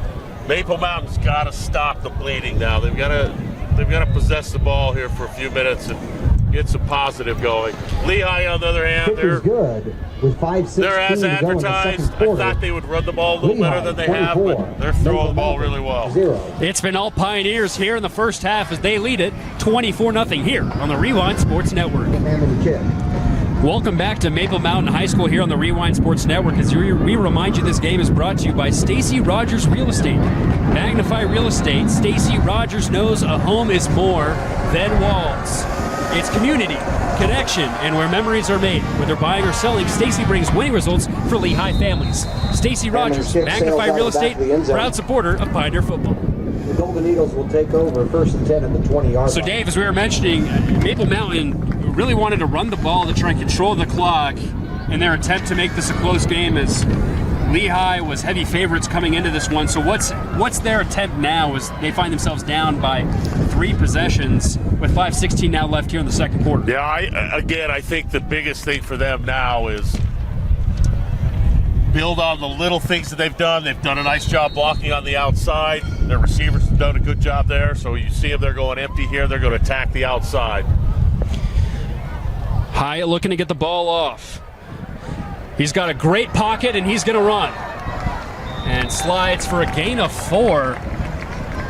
Maple Mountain's got to stop the bleeding now. They've got to possess the ball here for a few minutes and get some positive going. Lehigh, on the other hand, Kick is good with 5:16 they're as to go in the advertised. second I quarter. thought they would run the ball a little better than they have, but they're throwing the ball really well. 0. It's been all Pioneers here in the first half as they lead it 24-0 here on the Rewind Sports Network. Welcome back to Maple Mountain High School here on the Rewind Sports Network. As we remind you, this game is brought to you by Stacy Rogers Real Estate. Magnify Real Estate. Stacy Rogers knows a home is more than walls. It's community, connection, and where memories are made. Whether buying or selling, Stacy brings winning results for Lehigh families. Stacy Rogers, Magnify Real Estate, proud supporter of Pioneer football. The Golden Eagles will take over 1st and 10 at the 20-yard line. So, Dave, as we were mentioning, Maple Mountain really wanted to run the ball to try and control the clock in their attempt to make this a close game, as Lehigh was heavy favorites coming into this one. So what's their attempt now as they find themselves down by 3 possessions with 5:16 now left here in the second quarter? Yeah, I think the biggest thing for them now is build on the little things that they've done. They've done a nice job blocking on the outside. Their receivers have done a good job there. So you see them, they're going empty here. They're going to attack the outside. Hyatt looking to get the ball off. He's got a great pocket, and he's going to run. And slides for a gain of 4.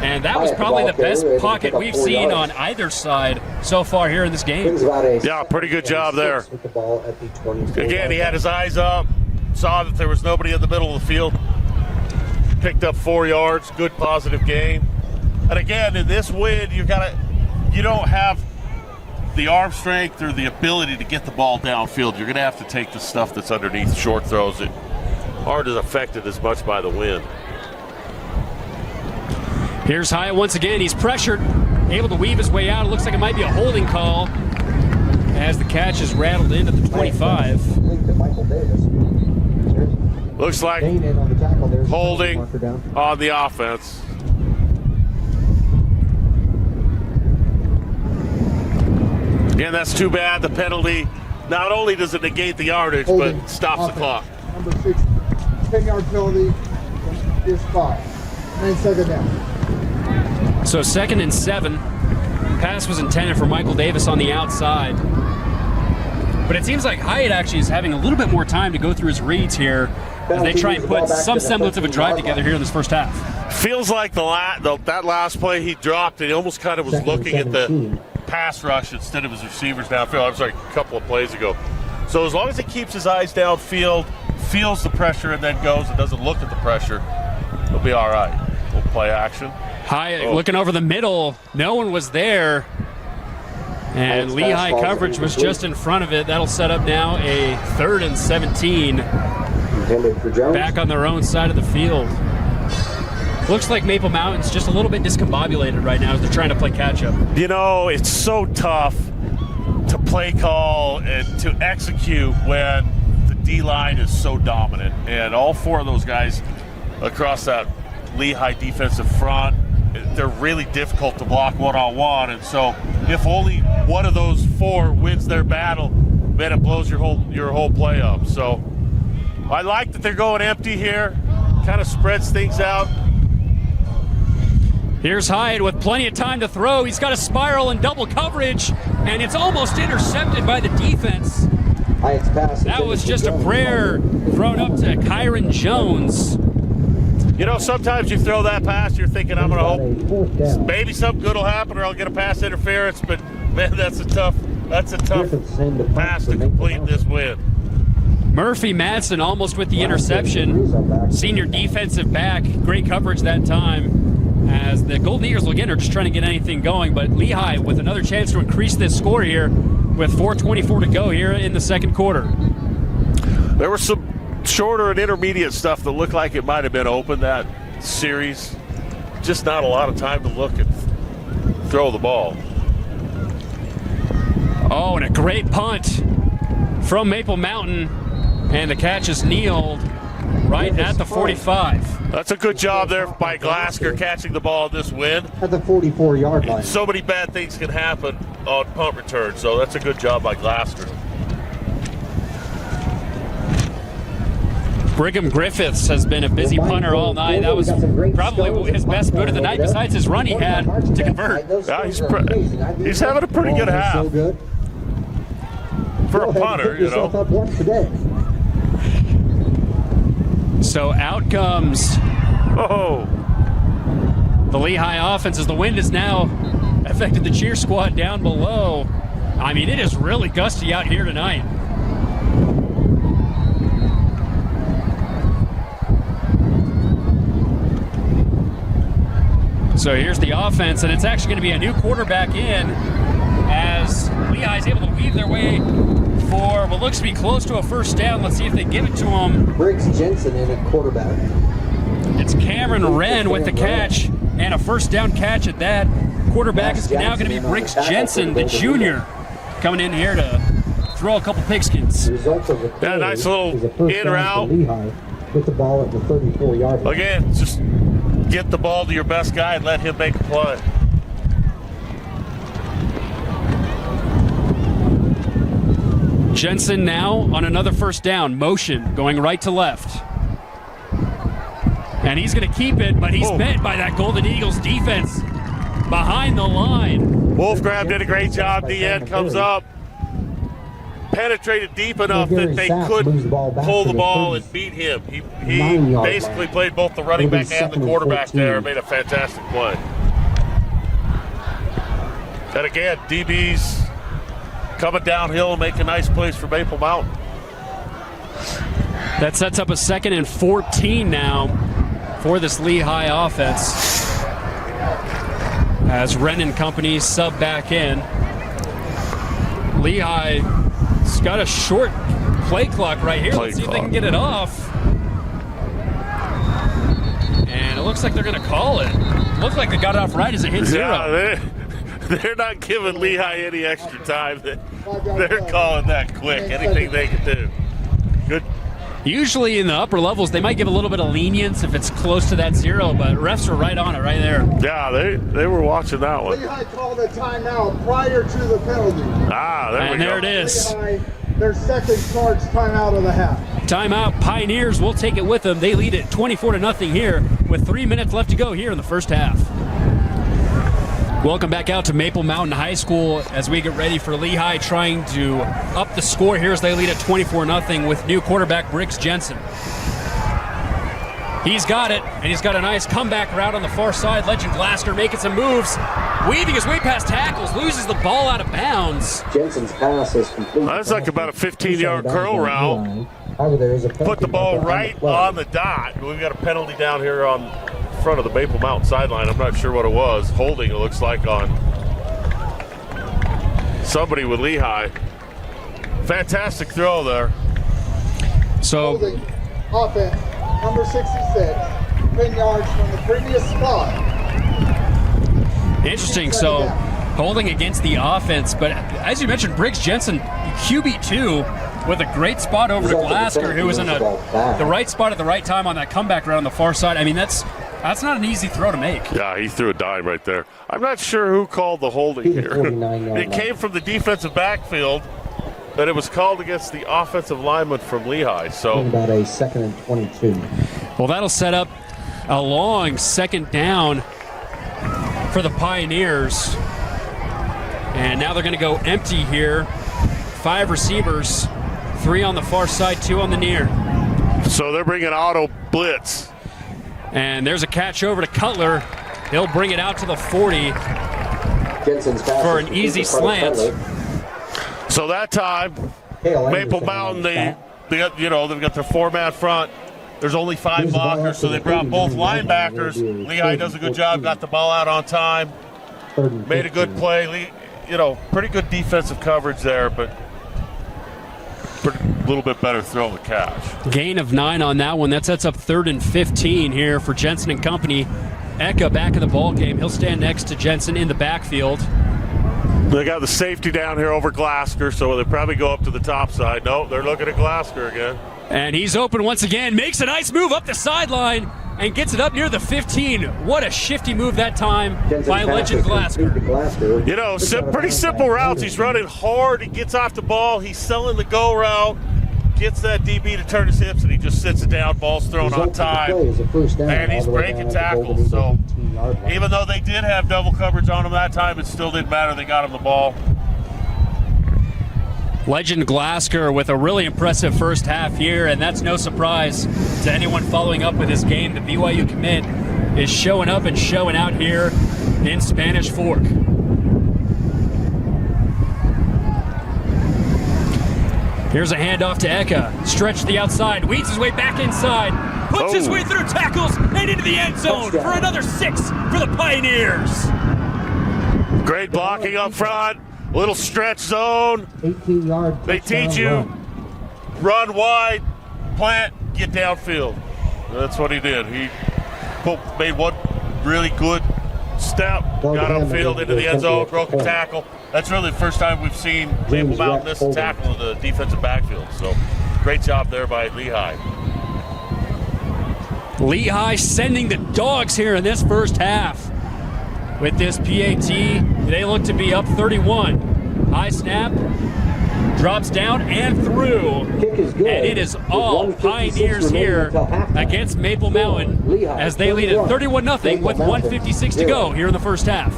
And that was probably the best pocket we've seen on either side so far here in this game. Yeah, pretty good job there. Again, he had his eyes up, saw that there was nobody in the middle of the field. Picked up 4 yards, good positive gain. And again, in this win, you don't have the arm strength or the ability to get the ball downfield. You're going to have to take the stuff that's underneath, short throws that aren't as affected as much by the wind. Here's Hyatt once again. He's pressured, able to weave his way out. It looks like it might be a holding call as the catch is rattled in at the 25. Looks like holding on the offense. Again, that's too bad. The penalty, not only does it negate the yardage, but stops the clock. Number 6, 10-yard penalty is 5. And then second down. So 2nd and 7. Pass was intended for Michael Davis on the outside. But it seems like Hyatt actually is having a little bit more time to go through his reads here as they try and put some semblance of a drive together here in this first half. Feels like that last play he dropped, and he almost kind of was looking at the pass rush instead of his receivers downfield. I'm sorry, a couple of plays ago. So as long as he keeps his eyes downfield, feels the pressure, and then goes and doesn't look at the pressure, he'll be all right. We'll play action. Hyatt looking over the middle. No one was there. And Lehigh coverage was just in front of it. That'll set up now a 3rd and 17. Back on their own side of the field. Looks like Maple Mountain's just a little bit discombobulated right now as they're trying to play catch-up. You know, it's so tough to play call and to execute when the D-line is so dominant. And all 4 of those guys across that Lehigh defensive front, they're really difficult to block one-on-one. And so if only one of those 4 wins their battle, then it blows your whole play up. So I like that they're going empty here. Kind of spreads things out. Here's Hyatt with plenty of time to throw. He's got a spiral and double coverage, and it's almost intercepted by the defense. That was just a prayer thrown up to Kyron Jones. You know, sometimes you throw that pass, you're thinking, I'm going to hope maybe something good will happen or I'll get a pass interference, but man, that's a tough pass to complete this win. Murphy Madsen almost with the interception. Senior defensive back, great coverage that time. As the Golden Eagles again are just trying to get anything going, but Lehigh with another chance to increase this score here with 4:24 to go here in the second quarter. There was some shorter and intermediate stuff that looked like it might have been open that series. Just not a lot of time to look and throw the ball. Oh, and a great punt from Maple Mountain, and the catch is kneeled right at the 45. That's a good job there by Glasgow catching the ball in this win. At the 44-yard line. So many bad things can happen on punt return, so that's a good job by Glasgow. Brigham Griffiths has been a busy punter all night. That was probably his best boot of the night besides his run he had to convert. Yeah, he's having a pretty good half. for a punter, you know. Up once today. So out comes the Lehi offense as the wind has now affected the cheer squad down below. I mean, it is really gusty out here tonight. So here's the offense, and it's actually going to be a new quarterback in as Lehi is able to weave their way for what looks to be close to a first down. Let's see if they give it to him. Briggs Jensen in at quarterback. It's Cameron Wren with the catch, and a first down catch at that. Quarterback is now going to be Briggs Jensen, the junior, coming in here to throw a couple pigskins. Yeah, nice little in route. With the ball at the 34-yard line. Again, just get the ball to your best guy and let him make a play. Jensen now on another first down, motion, going right to left. And he's going to keep it, but he's met by that Golden Eagles defense behind the line. Wolfgram did a great job. The end comes up. Penetrated deep enough that they couldn't pull the ball and beat him. He basically played both the running back and the quarterback there and made a fantastic play. And again, DB's coming downhill and making nice plays for Maple Mountain. That sets up a 2nd and 14 now for this Lehi offense. As Wren and company sub back in. Lehi's got a short play clock right here. Let's see if they can get it off. And it looks like they're going to call it. Looks like they got it off right as it hit zero. Yeah, they're not giving Lehi any extra time. They're calling that quick. Anything they can do. Good. Usually in the upper levels, they might give a little bit of lenience if it's close to that zero, but refs are right on it right there. Yeah, they were watching that one. Lehi called a timeout prior to the penalty. There it is. Lehi, their second charge timeout of the half. Timeout. Pioneers will take it with them. They lead it 24-0 here with 3 minutes left to go here in the first half. Welcome back out to Maple Mountain High School as we get ready for Lehi trying to up the score here as they lead at 24-0 with new quarterback Briggs Jensen. He's got it, and he's got a nice comeback route on the far side. Legend Glasker making some moves, weaving his way past tackles, loses the ball out of bounds. Jensen's pass is complete. That's like about a 15-yard curl route. Put the ball right on the dot. We've got a penalty down here on front of the Maple Mountain sideline. I'm not sure what it was. Holding, it looks like, on somebody with Lehi. Fantastic throw there. So, holding offense, number 66, 10 yards from the previous spot. Interesting. So, holding against the offense, but as you mentioned, Briggs Jensen, QB2, with a great spot over to Glasker, who was in the right spot at the right time on that comeback route on the far side. I mean, that's not an easy throw to make. Yeah, he threw a dime right there. I'm not sure who called the holding here. It came from the defensive backfield, but it was called against the offensive lineman from Lehi. So about a 2nd and 22. Well, that'll set up a long second down for the Pioneers. And now they're going to go empty here. 5 receivers, 3 on the far side, 2 on the near. So they're bringing auto blitz. And there's a catch over to Cutler. He'll bring it out to the 40 for an easy slant. So that time, Maple Mountain, they've got their 4-man front. There's only 5 blockers, so they brought both linebackers. Lehi does a good job, got the ball out on time, made a good play. Pretty good defensive coverage there, but a little bit better throw and catch. Gain of 9 on that one. That sets up 3rd and 15 here for Jensen and company. Eka back in the ball game. He'll stand next to Jensen in the backfield. They got the safety down here over Glasker, so they probably go up to the top side. No, they're looking at Glasker again. And he's open once again. Makes a nice move up the sideline and gets it up near the 15. What a shifty move that time by Legend Glasker. Pretty simple routes. He's running hard. He gets off the ball. He's selling the go route. Gets that DB to turn his hips, and he just sits it down. Ball's thrown on time. And he's breaking tackles. So even though they did have double coverage on him that time, it still didn't matter. They got him the ball. Legend Glasgow with a really impressive first half here, and that's no surprise to anyone following up with this game. The BYU commit is showing up and showing out here in Spanish Fork. Here's a handoff to Eka. Stretch to the outside, weeds his way back inside, puts his way through tackles and into the end zone for another 6 for the Pioneers. Great blocking up front. Little stretch zone. 18-yard. They teach you run wide, plant, get downfield. That's what he did. He made one really good step, got upfield into the end zone, broke a tackle. That's really the first time we've seen Maple Mountain miss a tackle in the defensive backfield. So great job there by Lehi. Lehi sending the dogs here in this first half. With this PAT, they look to be up 31. High snap, drops down and through. Kick is good. And it is all Pioneers here against Maple Mountain as they lead at 31-0 with 1:56 to go here in the first half.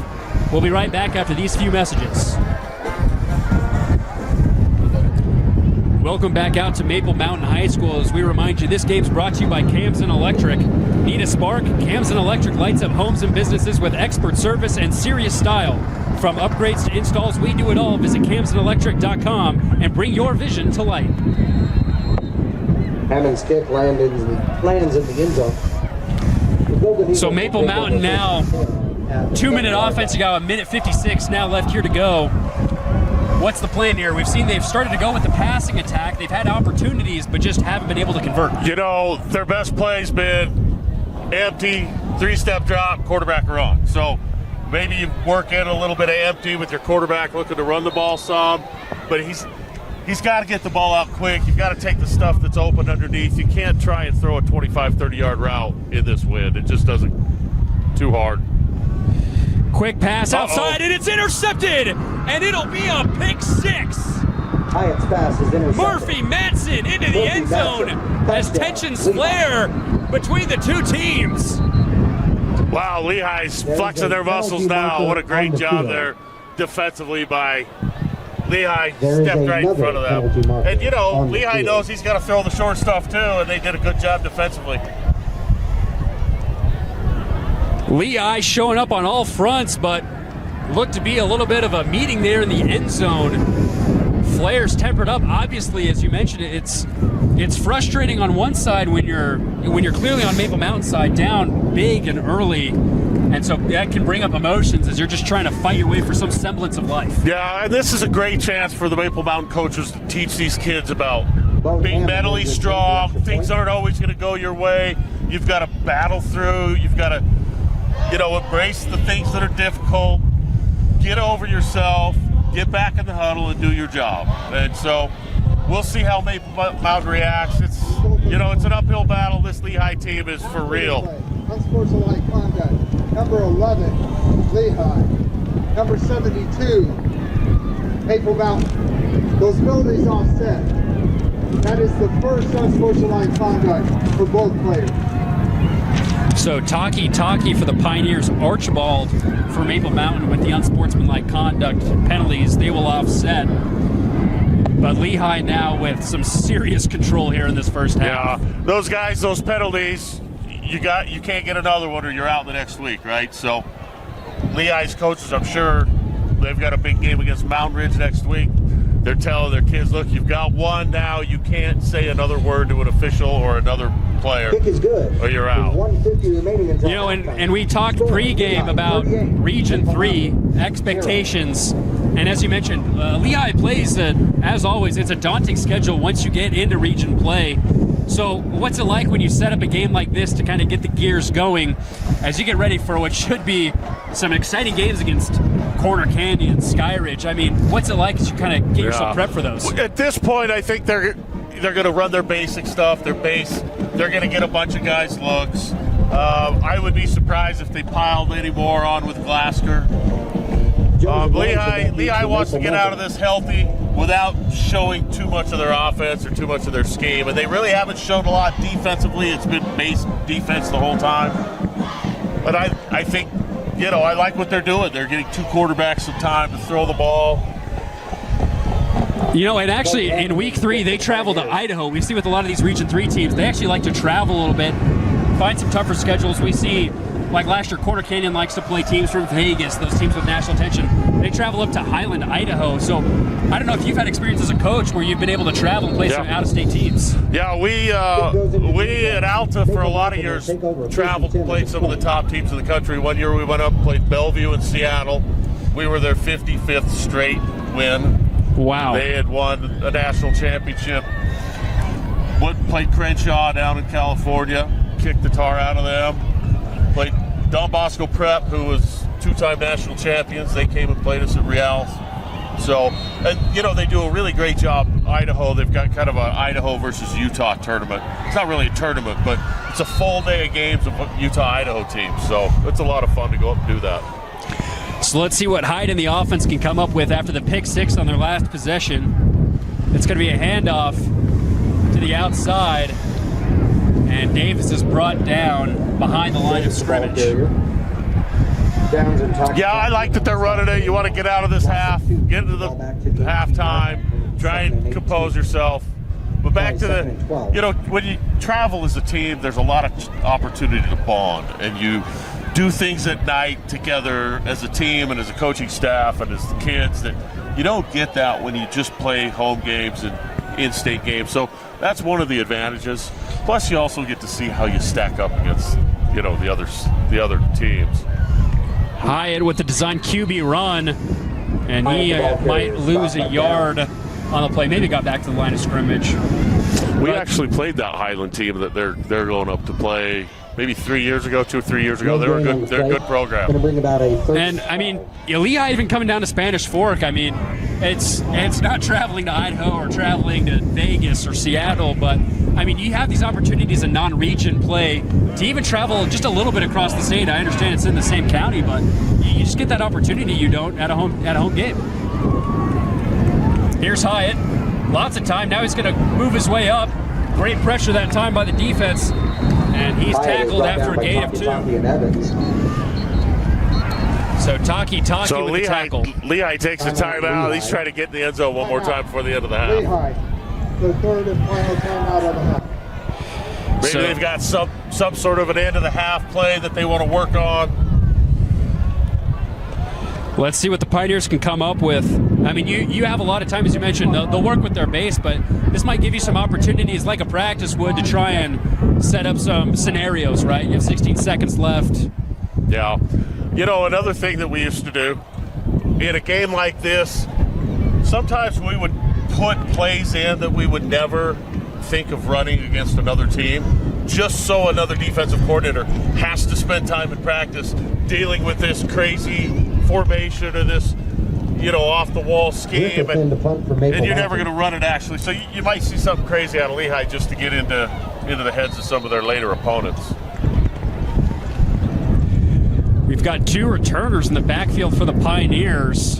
We'll be right back after these few messages. Welcome back out to Maple Mountain High School. As we remind you, this game's brought to you by Camson Electric. Need a spark? Camson Electric lights up homes and businesses with expert service and serious style. From upgrades to installs, we do it all. Visit CamsonElectric.com and bring your vision to light. Hammond's kick lands in the end zone. So Maple Mountain now, 2-minute offense. You got 1:56 now left here to go. What's the plan here? We've seen they've started to go with the passing attack. They've had opportunities, but just haven't been able to convert. You know, their best play's been empty, 3-step drop, quarterback run. So maybe you work in a little bit of empty with your quarterback looking to run the ball some, but he's got to get the ball out quick. You've got to take the stuff that's open underneath. You can't try and throw a 25, 30-yard route in this wind. It just doesn't, too hard. Quick pass outside, and it's intercepted, and it'll be a pick 6. Hyatt's pass is intercepted. Murphy Matson into the end zone as tensions flare between the two teams. Wow, Lehi's flexing their muscles now. What a great job there defensively by Lehi. Stepped right in front of them. And, you know, Lehi knows he's got to throw the short stuff, too, and they did a good job defensively. Lehi showing up on all fronts, but looked to be a little bit of a meeting there in the end zone. Flares tempered up. Obviously, as you mentioned, it's frustrating on one side when you're clearly on Maple Mountain side, down big and early, and so that can bring up emotions as you're just trying to fight your way for some semblance of life. Yeah, and this is a great chance for the Maple Mountain coaches to teach these kids about being mentally strong. Things aren't always going to go your way. You've got to battle through. You've got to, you know, embrace the things that are difficult, get over yourself, get back in the huddle and do your job. And so we'll see how Maple Mountain reacts. It's, you know, it's an uphill battle. This Lehi team is for real. Unsportsmanlike conduct. Number 11, Lehi. Number 72, Maple Mountain. Those penalties offset. That is the first unsportsmanlike conduct for both players. So Taki for the Pioneers, Archibald for Maple Mountain with the unsportsmanlike conduct penalties. They will offset. But Lehi now with some serious control here in this first half. Yeah, those guys, those penalties, you can't get another one or you're out the next week, right? So Lehi's coaches, I'm sure they've got a big game against Mountain Ridge next week. They're telling their kids, look, you've got one now. You can't say another word to an official or another player, kick is good, or you're out. 150 remaining until you know, and we talked pregame about Region 3 expectations. And as you mentioned, Lehi plays, as always, it's a daunting schedule once you get into region play. So what's it like when you set up a game like this to kind of get the gears going as you get ready for what should be some exciting games against Corner Canyon, Sky Ridge? I mean, what's it like as you kind of get yourself prepped for those? At this point, I think they're going to run their basic stuff, their base. They're going to get a bunch of guys looks. I would be surprised if they piled any more on with Glasgow. Lehi wants to get out of this healthy without showing too much of their offense or too much of their scheme. And they really haven't shown a lot defensively. It's been base defense the whole time. But I think, you know, I like what they're doing. They're getting two quarterbacks some time to throw the ball. You know, and actually in week 3, they travel to Idaho. We see with a lot of these Region 3 teams, they actually like to travel a little bit, find some tougher schedules. We see, like last year, Corner Canyon likes to play teams from Vegas, those teams with national attention. They travel up to Highland, Idaho. So I don't know if you've had experience as a coach where you've been able to travel and play some out-of-state teams. Yeah, we at Alta for a lot of years traveled, played some of the top teams in the country. One year we went up and played Bellevue in Seattle. We were their 55th straight win. Wow. They had won a national championship. Played Crenshaw down in California, kicked the tar out of them. Played Don Bosco Prep, who was 2-time national champions. They came and played us at Real. So, and you know, they do a really great job. Idaho, they've got kind of an Idaho versus Utah tournament. It's not really a tournament, but it's a full day of games of Utah-Idaho teams. So it's a lot of fun to go up and do that. So let's see what Hyde and the offense can come up with after the pick 6 on their last possession. It's going to be a handoff to the outside, and Davis is brought down behind the line of scrimmage. Yeah, I like that they're running it. You want to get out of this half, get into the halftime, try and compose yourself. But back to the, you know, when you travel as a team, there's a lot of opportunity to bond, and you do things at night together as a team and as a coaching staff and as the kids that you don't get that when you just play home games and in-state games. So that's one of the advantages. Plus, you also get to see how you stack up against, you know, the other teams. Hyatt with the design QB run, and he might lose a yard on the play. Maybe got back to the line of scrimmage. We actually played that Highland team that they're going up to play. Maybe 3 years ago, 2 or 3 years ago. They're a good program. Going to bring about a first. And I mean, Lehi even coming down to Spanish Fork. I mean, it's not traveling to Idaho or traveling to Vegas or Seattle, but I mean, you have these opportunities in non-region play to even travel just a little bit across the state. I understand it's in the same county, but you just get that opportunity you don't at a home game. Here's Hyatt. Lots of time. Now he's going to move his way up. Great pressure that time by the defense. And he's tackled after a gain of 2. So Taki with the tackle. Lehi takes a timeout. He's trying to get in the end zone one more time before the end of the half. Lehi, the third and final timeout of the half. Maybe they've got some sort of an end of the half play that they want to work on. Let's see what the Pioneers can come up with. I mean, you have a lot of time, as you mentioned. They'll work with their base, but this might give you some opportunities like a practice would to try and set up some scenarios, right? You have 16 seconds left. Yeah. You know, another thing that we used to do in a game like this, sometimes we would put plays in that we would never think of running against another team, just so another defensive coordinator has to spend time in practice dealing with this crazy formation or this, you know, off-the-wall scheme, and you're never going to run it actually. So you might see something crazy out of Lehi just to get into the heads of some of their later opponents. We've got 2 returners in the backfield for the Pioneers,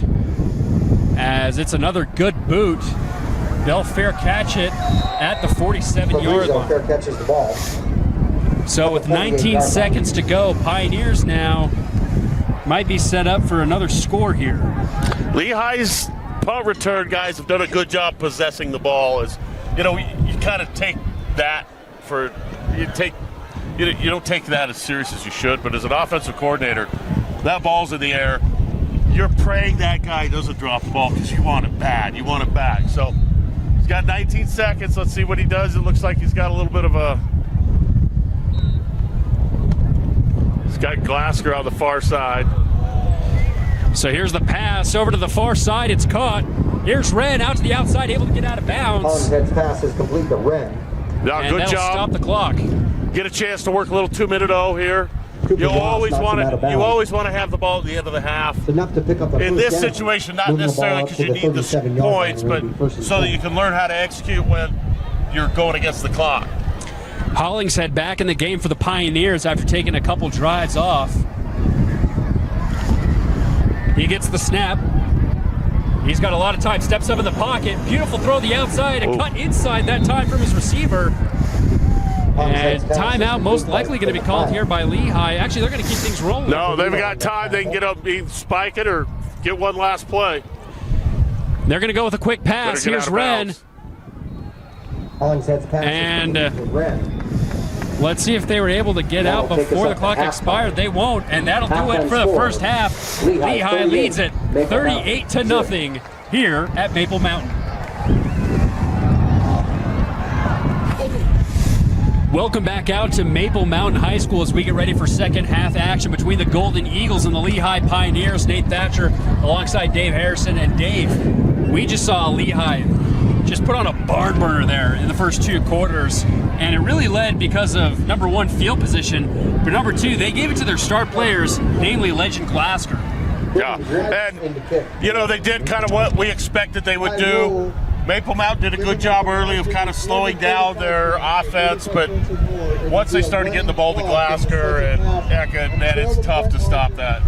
as it's another good boot. They'll fair catch it at the 47-yard line. Fair catches the ball. So with 19 seconds to go, Pioneers now might be set up for another score here. Lehi's punt return guys have done a good job possessing the ball. As you know, you kind of take that for you don't take that as serious as you should. But as an offensive coordinator, that ball's in the air. You're praying that guy doesn't drop the ball because you want it bad. You want it back. So he's got 19 seconds. Let's see what he does. It looks like he's got a little bit of a. He's got Glasgow on the far side. So here's the pass over to the far side. It's caught. Here's Wren out to the outside, able to get out of bounds. Hollinshead's pass is complete to Wren. Yeah, good job. Stop the clock. Get a chance to work a little 2-minute-0 here. You always want to have the ball at the end of the half. It's enough to pick up a in this situation, not necessarily because you need the points, but so that you can learn how to execute when you're going against the clock. Hollingshead back in the game for the Pioneers after taking a couple drives off. He gets the snap. He's got a lot of time. Steps up in the pocket. Beautiful throw to the outside. A cut inside that time from his receiver. And timeout most likely going to be called here by Lehi. Actually, they're going to keep things rolling. No, they've got time. They can get up, spike it, or get one last play. They're going to go with a quick pass. Here's Wren. Hollingshead's pass And Wren. Let's see if they were able to get out before the clock expired. They won't, and that'll do it for the first half. Lehigh leads it 38-0 here at Maple Mountain. Welcome back out to Maple Mountain High School as we get ready for second half action between the Golden Eagles and the Lehi Pioneers. Nate Thatcher alongside Dave Harrison. And Dave, we just saw Lehigh just put on a barn burner there in the first 2 quarters, and it really led because of, number one, field position, but number two, they gave it to their star players, namely Legend Glasgow. Yeah, and you know, they did kind of what we expected they would do. Maple Mountain did a good job early of kind of slowing down their offense, but once they started getting the ball to Glasgow and Eka, then it's tough to stop that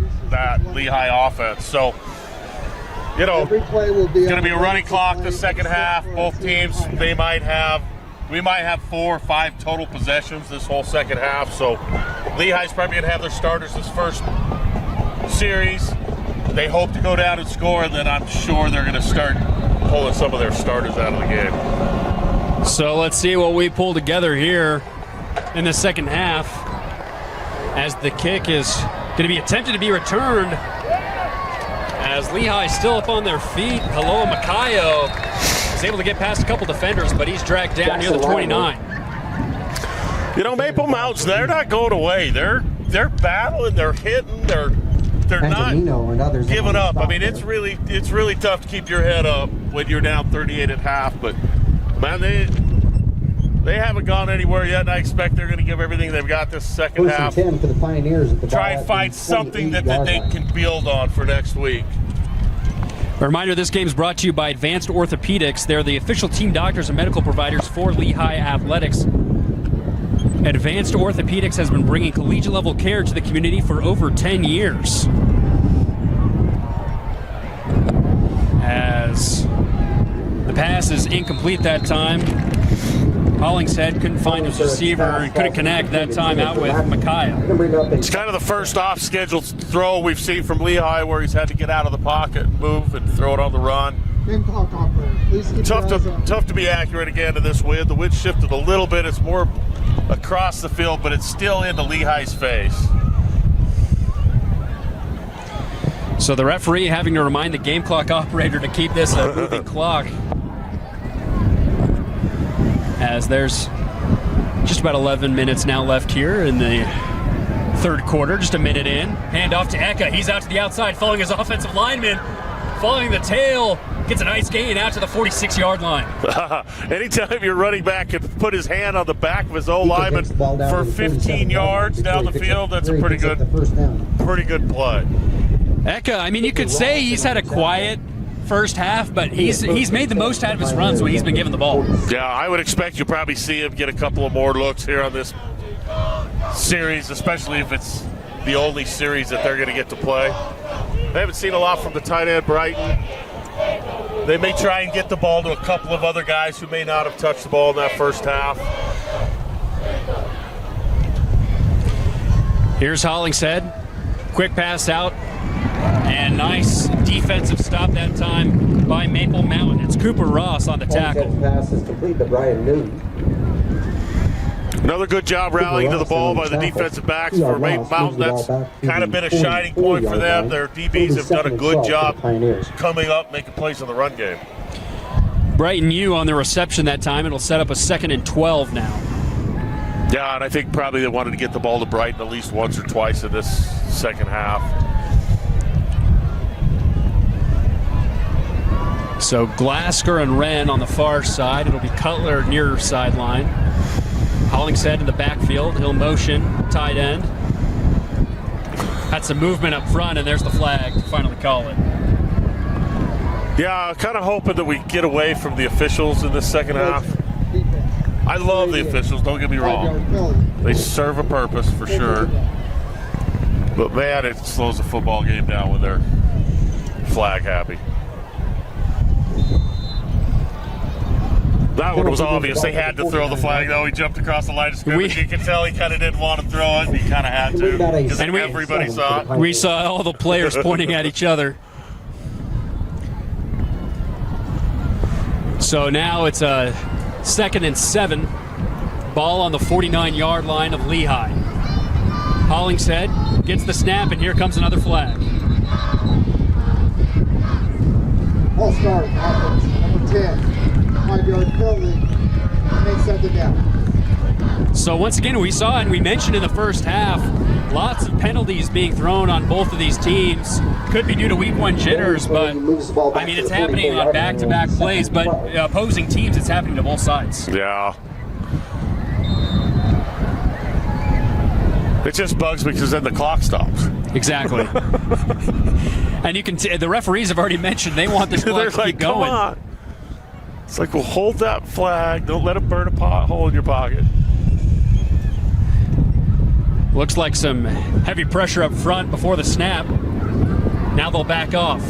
Lehigh offense. So, you know, it's going to be a running clock the second half. Both teams, we might have 4 or 5 total possessions this whole second half. So Lehigh's probably going to have their starters this first series. They hope to go down and score, and then I'm sure they're going to start pulling some of their starters out of the game. So let's see what we pull together here in the second half as the kick is going to be attempted to be returned. As Lehigh still up on their feet, Hello Makayo is able to get past a couple defenders, but he's dragged down near the 29. You know, Maple Mountains, they're not going away. They're battling, they're hitting, they're not giving up. I mean, it's really tough to keep your head up when you're down 38 at half, but man, they haven't gone anywhere yet, and I expect they're going to give everything they've got this second half. 10 for the Pioneers at the try and find something that they can build on for next week. A reminder, this game is brought to you by Advanced Orthopedics. They're the official team doctors and medical providers for Lehigh Athletics. Advanced Orthopedics has been bringing collegiate-level care to the community for over 10 years. As the pass is incomplete that time, Hollingshead couldn't find his receiver and couldn't connect that time out with Micaiah. It's kind of the first off-schedule throw we've seen from Lehigh where he's had to get out of the pocket, move, and throw it on the run. Tough to be accurate again to this wind. The wind shifted a little bit. It's more across the field, but it's still into Lehigh's face. So the referee having to remind the game clock operator to keep this a moving clock, as there's just about 11 minutes now left here in the third quarter, just a minute in. Hand off to Eka. He's out to the outside following his offensive lineman. Following the tail, gets a nice gain out to the 46-yard line. Anytime your running back can put his hand on the back of his O-lineman for 15 yards down the field, that's a pretty good play. Eka, I mean, you could say he's had a quiet first half, but he's made the most out of his runs when he's been given the ball. Yeah, I would expect you'll probably see him get a couple of more looks here on this series, especially if it's the only series that they're going to get to play. They haven't seen a lot from the tight end, Brighton. They may try and get the ball to a couple of other guys who may not have touched the ball in that first half. Here's Hollingshead. Quick pass out. And nice defensive stop that time by Maple Mountain. It's Cooper Ross on the tackle. Pass is complete to Brian Newton. Another good job rallying to the ball by the defensive backs for Maple Mountain. That's kind of been a shining point for them. Their DBs have done a good job coming up, making plays in the run game. Brighton U on the reception that time. It'll set up a 2nd and 12 now. Yeah, and I think probably they wanted to get the ball to Brighton at least once or twice in this second half. So Glasgow and Wren on the far side. It'll be Cutler near sideline. Hollingshead in the backfield. He'll motion, tight end. Had some movement up front, and there's the flag to finally call it. Yeah, kind of hoping that we get away from the officials in this second half. I love the officials, don't get me wrong. They serve a purpose for sure. But man, it slows the football game down when they're flag happy. That one was obvious. They had to throw the flag, though. He jumped across the line of scrimmage. You can tell he kind of didn't want to throw it. He kind of had to because everybody saw it. We saw all the players pointing at each other. So now it's a 2nd and 7. Ball on the 49-yard line of Lehi. Hollingshead gets the snap, and here comes another flag. Ball start, offense, number 10. 5-yard penalty. Makes 2nd down. So once again, we saw and we mentioned in the first half, lots of penalties being thrown on both of these teams. Could be due to week 1 jitters, but I mean, it's happening on back-to-back plays, but opposing teams, it's happening to both sides. Yeah. It just bugs me because then the clock stops. Exactly. And you can the referees have already mentioned they want this clock to keep going. Come on. It's like, well, hold that flag. Don't let it burn a hole in your pocket. Looks like some heavy pressure up front before the snap. Now they'll back off.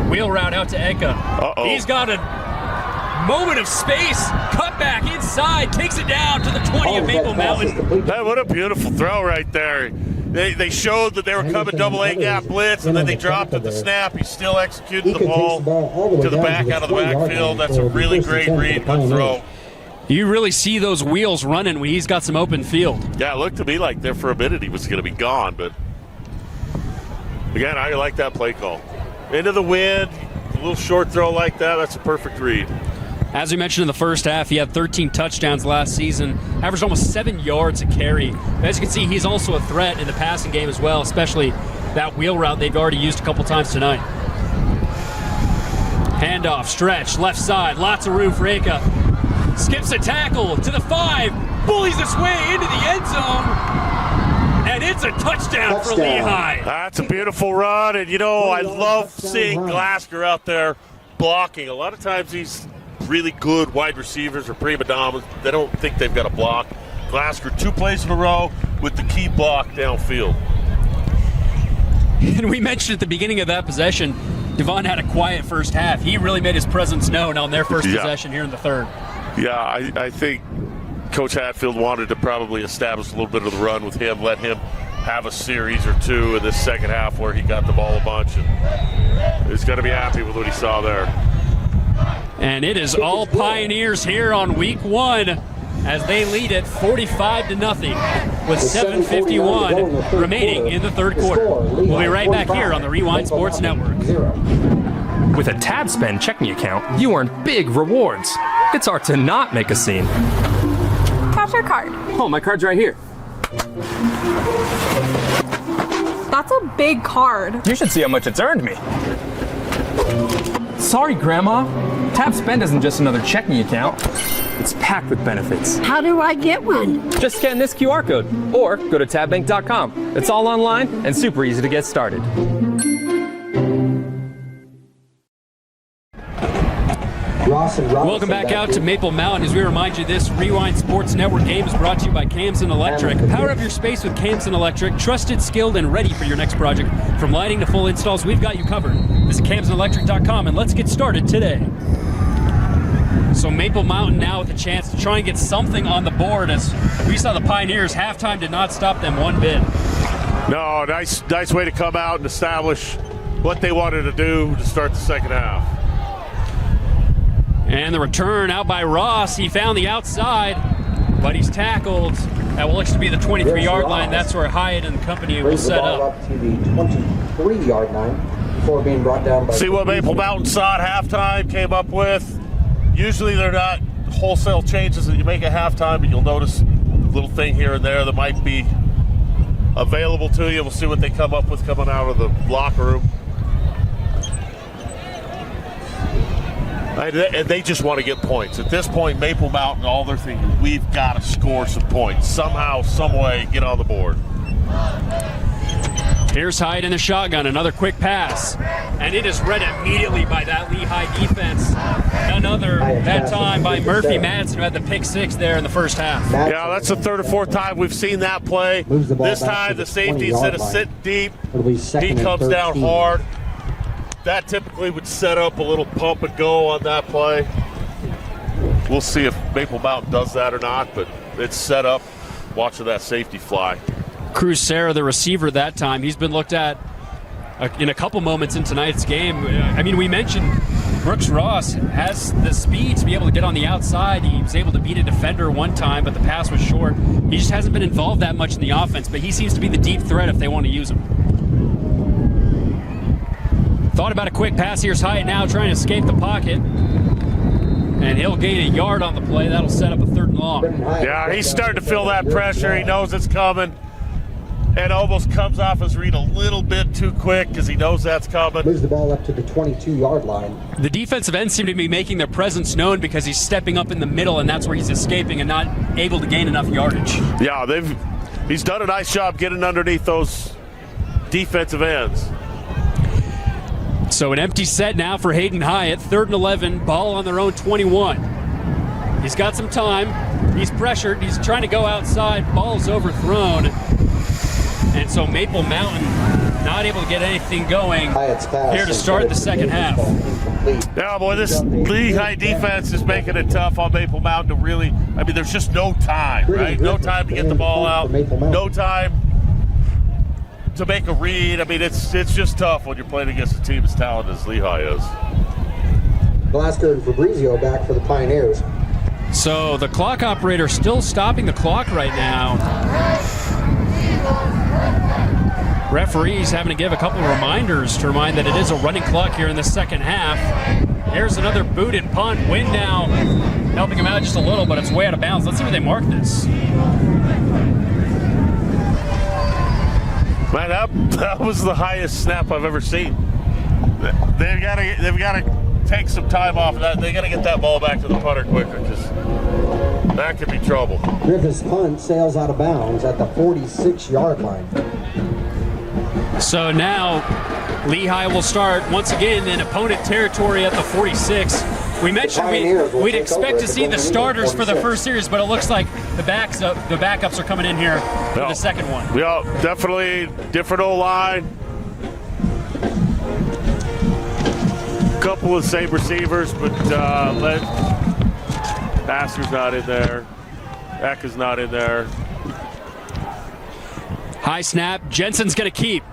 Wheel route out to Eka. Uh-oh. He's got a moment of space. Cut back inside. Takes it down to the 20 of Maple Mountain. Hey, what a beautiful throw right there. They showed that they were coming double-A gap blitz, and then they dropped at the snap. He still executed the ball to the back out of the backfield. That's a really great read, good throw. You really see those wheels running when he's got some open field. Yeah, it looked to me like there for a minute he was going to be gone, but again, I like that play call. Into the wind, a little short throw like that, that's a perfect read. As we mentioned in the first half, he had 13 touchdowns last season, averaged almost 7 yards a carry. As you can see, he's also a threat in the passing game as well, especially that wheel route they've already used a couple times tonight. Handoff, stretch, left side, lots of room for Eka. Skips a tackle to the 5, bullies his way into the end zone, and it's a touchdown for Lehi. That's a beautiful run, and you know, I love seeing Glasgow out there blocking. A lot of times these really good wide receivers or prima donnas, they don't think they've got a block. Glasgow 2 plays in a row with the key block downfield. And we mentioned at the beginning of that possession, Devon had a quiet first half. He really made his presence known on their first possession here in the third. Yeah, I think Coach Hatfield wanted to probably establish a little bit of the run with him, let him have a series or two in this second half where he got the ball a bunch, and he's going to be happy with what he saw there. And it is all Pioneers here on week 1 as they lead it 45-0 with 7:51 remaining in the third quarter. We'll be right back here on the Rewind Sports Network. With a Tab Spend checking account, you earn big rewards. It's hard to not make a scene. Cash or card? Oh, my card's right here. That's a big card. You should see how much it's earned me. Sorry, Grandma. Tab Spend isn't just another checking account. It's packed with benefits. How do I get one? Just scan this QR code or go to tabbank.com. It's all online and super easy to get started. Welcome back out to Maple Mountain. As we remind you, this Rewind Sports Network game is brought to you by Camson Electric. Power up your space with Camson Electric. Trusted, skilled, and ready for your next project. From lighting to full installs, we've got you covered. Visit CamsonElectric.com and let's get started today. So Maple Mountain now with a chance to try and get something on the board, as we saw the Pioneers. Halftime did not stop them one bit. No, nice way to come out and establish what they wanted to do to start the second half. And the return out by Ross. He found the outside, but he's tackled at what looks to be the 23-yard line. That's where Hyatt and company will set up. To the 23-yard line before being brought down by... See what Maple Mountain saw at halftime, came up with. Usually they're not wholesale changes that you make at halftime, but you'll notice a little thing here and there that might be available to you. We'll see what they come up with coming out of the locker room. And they just want to get points. At this point, Maple Mountain, all they're thinking, we've got to score some points. Somehow, some way, get on the board. Here's Hyde in the shotgun, another quick pass. And it is read immediately by that Lehi defense. Another, that time by Murphy Madsen, who had the pick 6 there in the first half. Yeah, that's the third or fourth time we've seen that play. This time, the safety, instead of sitting deep, he comes down hard. That typically would set up a little pump and go on that play. We'll see if Maple Mountain does that or not, but it's set up watching that safety fly. Cruz Serra, the receiver that time, he's been looked at in a couple moments in tonight's game. I mean, we mentioned Brooks Ross has the speed to be able to get on the outside. He was able to beat a defender one time, but the pass was short. He just hasn't been involved that much in the offense, but he seems to be the deep threat if they want to use him. Thought about a quick pass. Here's Hyatt now trying to escape the pocket. And he'll gain a yard on the play. That'll set up a 3rd and long. Yeah, he's starting to feel that pressure. He knows it's coming. And almost comes off his read a little bit too quick because he knows that's coming. Moves the ball up to the 22-yard line. The defensive ends seem to be making their presence known because he's stepping up in the middle, and that's where he's escaping and not able to gain enough yardage. Yeah, he's done a nice job getting underneath those defensive ends. So an empty set now for Hayden Hyatt. 3rd and 11, ball on their own 21. He's got some time. He's pressured. He's trying to go outside. Ball's overthrown. And so Maple Mountain not able to get anything going here to start the second half. Yeah, boy, this Lehigh defense is making it tough on Maple Mountain to really, I mean, there's just no time, right? No time to get the ball out. No time to make a read. I mean, it's just tough when you're playing against a team as talented as Lehigh is. Blasker and Fabrizio back for the Pioneers. So the clock operator still stopping the clock right now. Referees having to give a couple of reminders to remind that it is a running clock here in the second half. Here's another booted punt. Wind now helping him out just a little, but it's way out of bounds. Let's see where they mark this. Man, that was the highest snap I've ever seen. They've got to take some time off of that. They got to get that ball back to the punter quicker, because that could be trouble. Griffith's punt sails out of bounds at the 46-yard line. So now Lehigh will start once again in opponent territory at the 46. We mentioned we'd expect to see the starters for the first series, but it looks like the backups are coming in here for the second one. Yeah, definitely different O-line. Couple of same receivers, but Passer's not in there. Eck is not in there. High snap. Jensen's going to keep.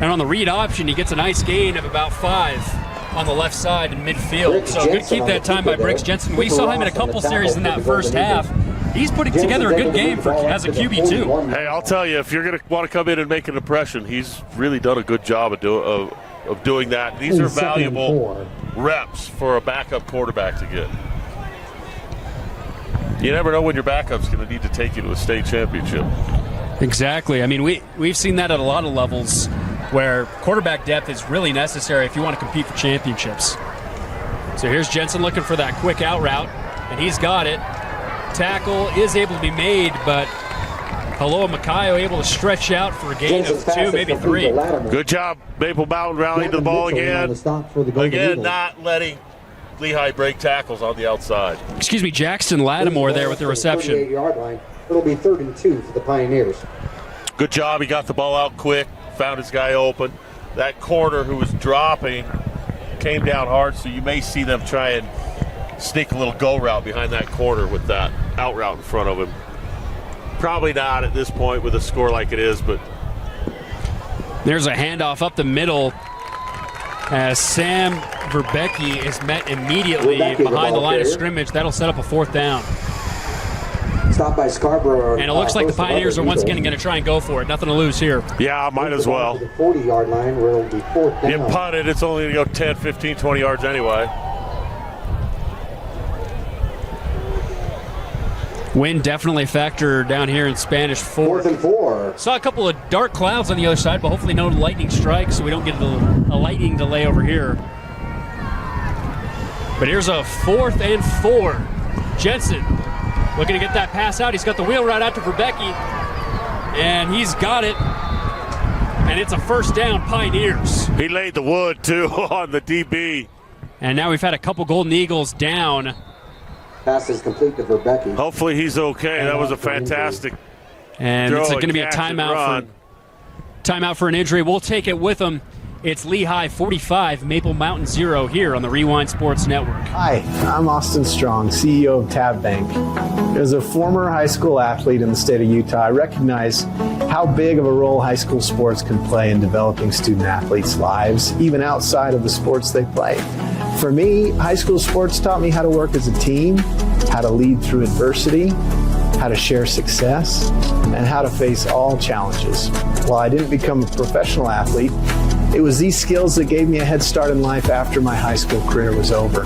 And on the read option, he gets a nice gain of about 5 on the left side in midfield. So good keep that time by Briggs Jensen. We saw him in a couple series in that first half. He's putting together a good game as a QB too. Hey, I'll tell you, if you're going to want to come in and make an impression, he's really done a good job of doing that. These are valuable reps for a backup quarterback to get. You never know when your backup's going to need to take you to a state championship. Exactly. I mean, we've seen that at a lot of levels where quarterback depth is really necessary if you want to compete for championships. So here's Jensen looking for that quick out route, and he's got it. Tackle is able to be made, but Haloa Makayo able to stretch out for a gain of 2, maybe 3. Good job, Maple Mountain rallying to the ball again. Again, not letting Lehigh break tackles on the outside. Excuse me, Jackson Lattimore there with the reception. 48-yard line. It'll be 3rd and 2 for the Pioneers. Good job. He got the ball out quick, found his guy open. That corner who was dropping came down hard, so you may see them try and sneak a little go route behind that corner with that out route in front of him. Probably not at this point with a score like it is, but there's a handoff up the middle as Sam Verbecki is met immediately behind the line of scrimmage. That'll set up a 4th down. Stopped by Scarborough. And it looks like the Pioneers are once again going to try and go for it. Nothing to lose here. Yeah, might as well. The 40-yard line where it'll be 4th down. You punt it, it's only going to go 10, 15, 20 yards anyway. Wind definitely a factor down here in Spanish Fork. 4th and 4. Saw a couple of dark clouds on the other side, but hopefully no lightning strikes, so we don't get a lightning delay over here. But here's a 4th and 4. Jensen looking to get that pass out. He's got the wheel right out to Verbecki, and he's got it. And it's a 1st down, Pioneers. He laid the wood, too, on the DB. And now we've had a couple Golden Eagles down. Pass is complete to Verbecki. Hopefully he's okay. That was a fantastic and it's going to be a timeout for an injury. We'll take it with him. It's Lehigh 45, Maple Mountain 0 here on the Rewind Sports Network. Hi, I'm Austin Strong, CEO of Tab Bank. As a former high school athlete in the state of Utah, I recognize how big of a role high school sports can play in developing student athletes' lives, even outside of the sports they play. For me, high school sports taught me how to work as a team, how to lead through adversity, how to share success, and how to face all challenges. While I didn't become a professional athlete, it was these skills that gave me a head start in life after my high school career was over.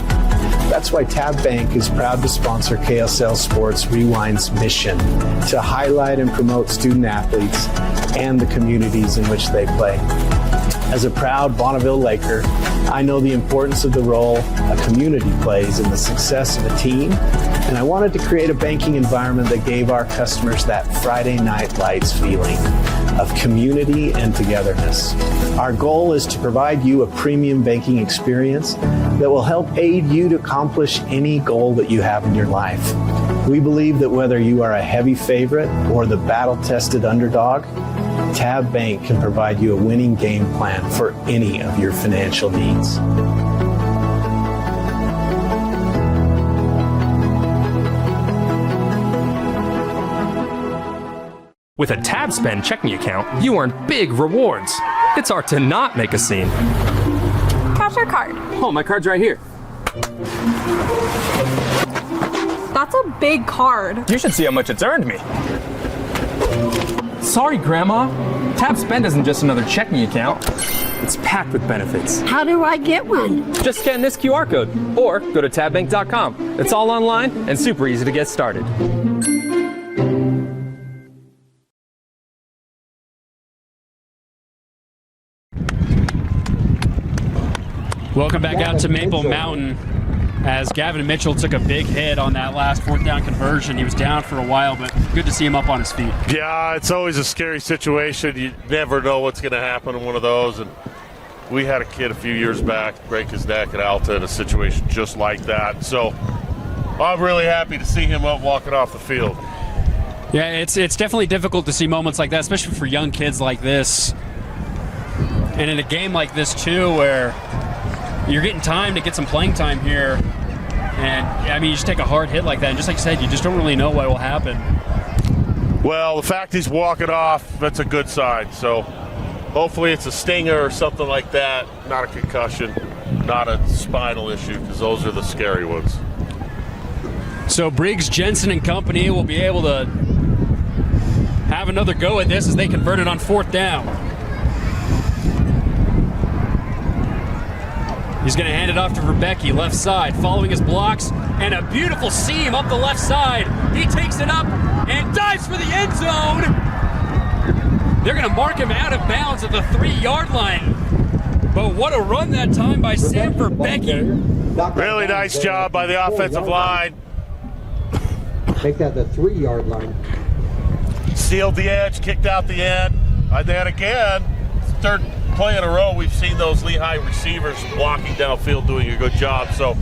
That's why Tab Bank is proud to sponsor KSL Sports Rewind's mission to highlight and promote student athletes and the communities in which they play. As a proud Bonneville Laker, I know the importance of the role a community plays in the success of a team, and I wanted to create a banking environment that gave our customers that Friday Night Lights feeling of community and togetherness. Our goal is to provide you a premium banking experience that will help aid you to accomplish any goal that you have in your life. We believe that whether you are a heavy favorite or the battle-tested underdog, Tab Bank can provide you a winning game plan for any of your financial needs. With a Tab Spend checking account, you earn big rewards. It's hard to not make a scene. Cash or card? Oh, my card's right here. That's a big card. You should see how much it's earned me. Sorry, Grandma. Tab Spend isn't just another checking account. It's packed with benefits. How do I get one? Just scan this QR code or go to tabbank.com. It's all online and super easy to get started. Welcome back out to Maple Mountain as Gavin Mitchell took a big hit on that last fourth down conversion. He was down for a while, but good to see him up on his feet. Yeah, it's always a scary situation. You never know what's going to happen in one of those. And we had a kid a few years back break his neck at Alta in a situation just like that. So I'm really happy to see him up walking off the field. Yeah, it's definitely difficult to see moments like that, especially for young kids like this. And in a game like this, too, where you're getting time to get some playing time here. And, I mean, you just take a hard hit like that, and just like you said, you just don't really know what will happen. Well, the fact he's walking off, that's a good sign. So hopefully it's a stinger or something like that, not a concussion, not a spinal issue, because those are the scary ones. So Briggs, Jensen, and company will be able to have another go at this as they convert it on fourth down. He's going to hand it off to Rebecki, left side, following his blocks, and a beautiful seam up the left side. He takes it up and dives for the end zone. They're going to mark him out of bounds at the 3-yard line. But what a run that time by Sam Rebecki. Really nice job by the offensive line. Make that the 3-yard line. Sealed the edge, kicked out the end. Then again, third play in a row, we've seen those Lehi receivers blocking downfield doing a good job. So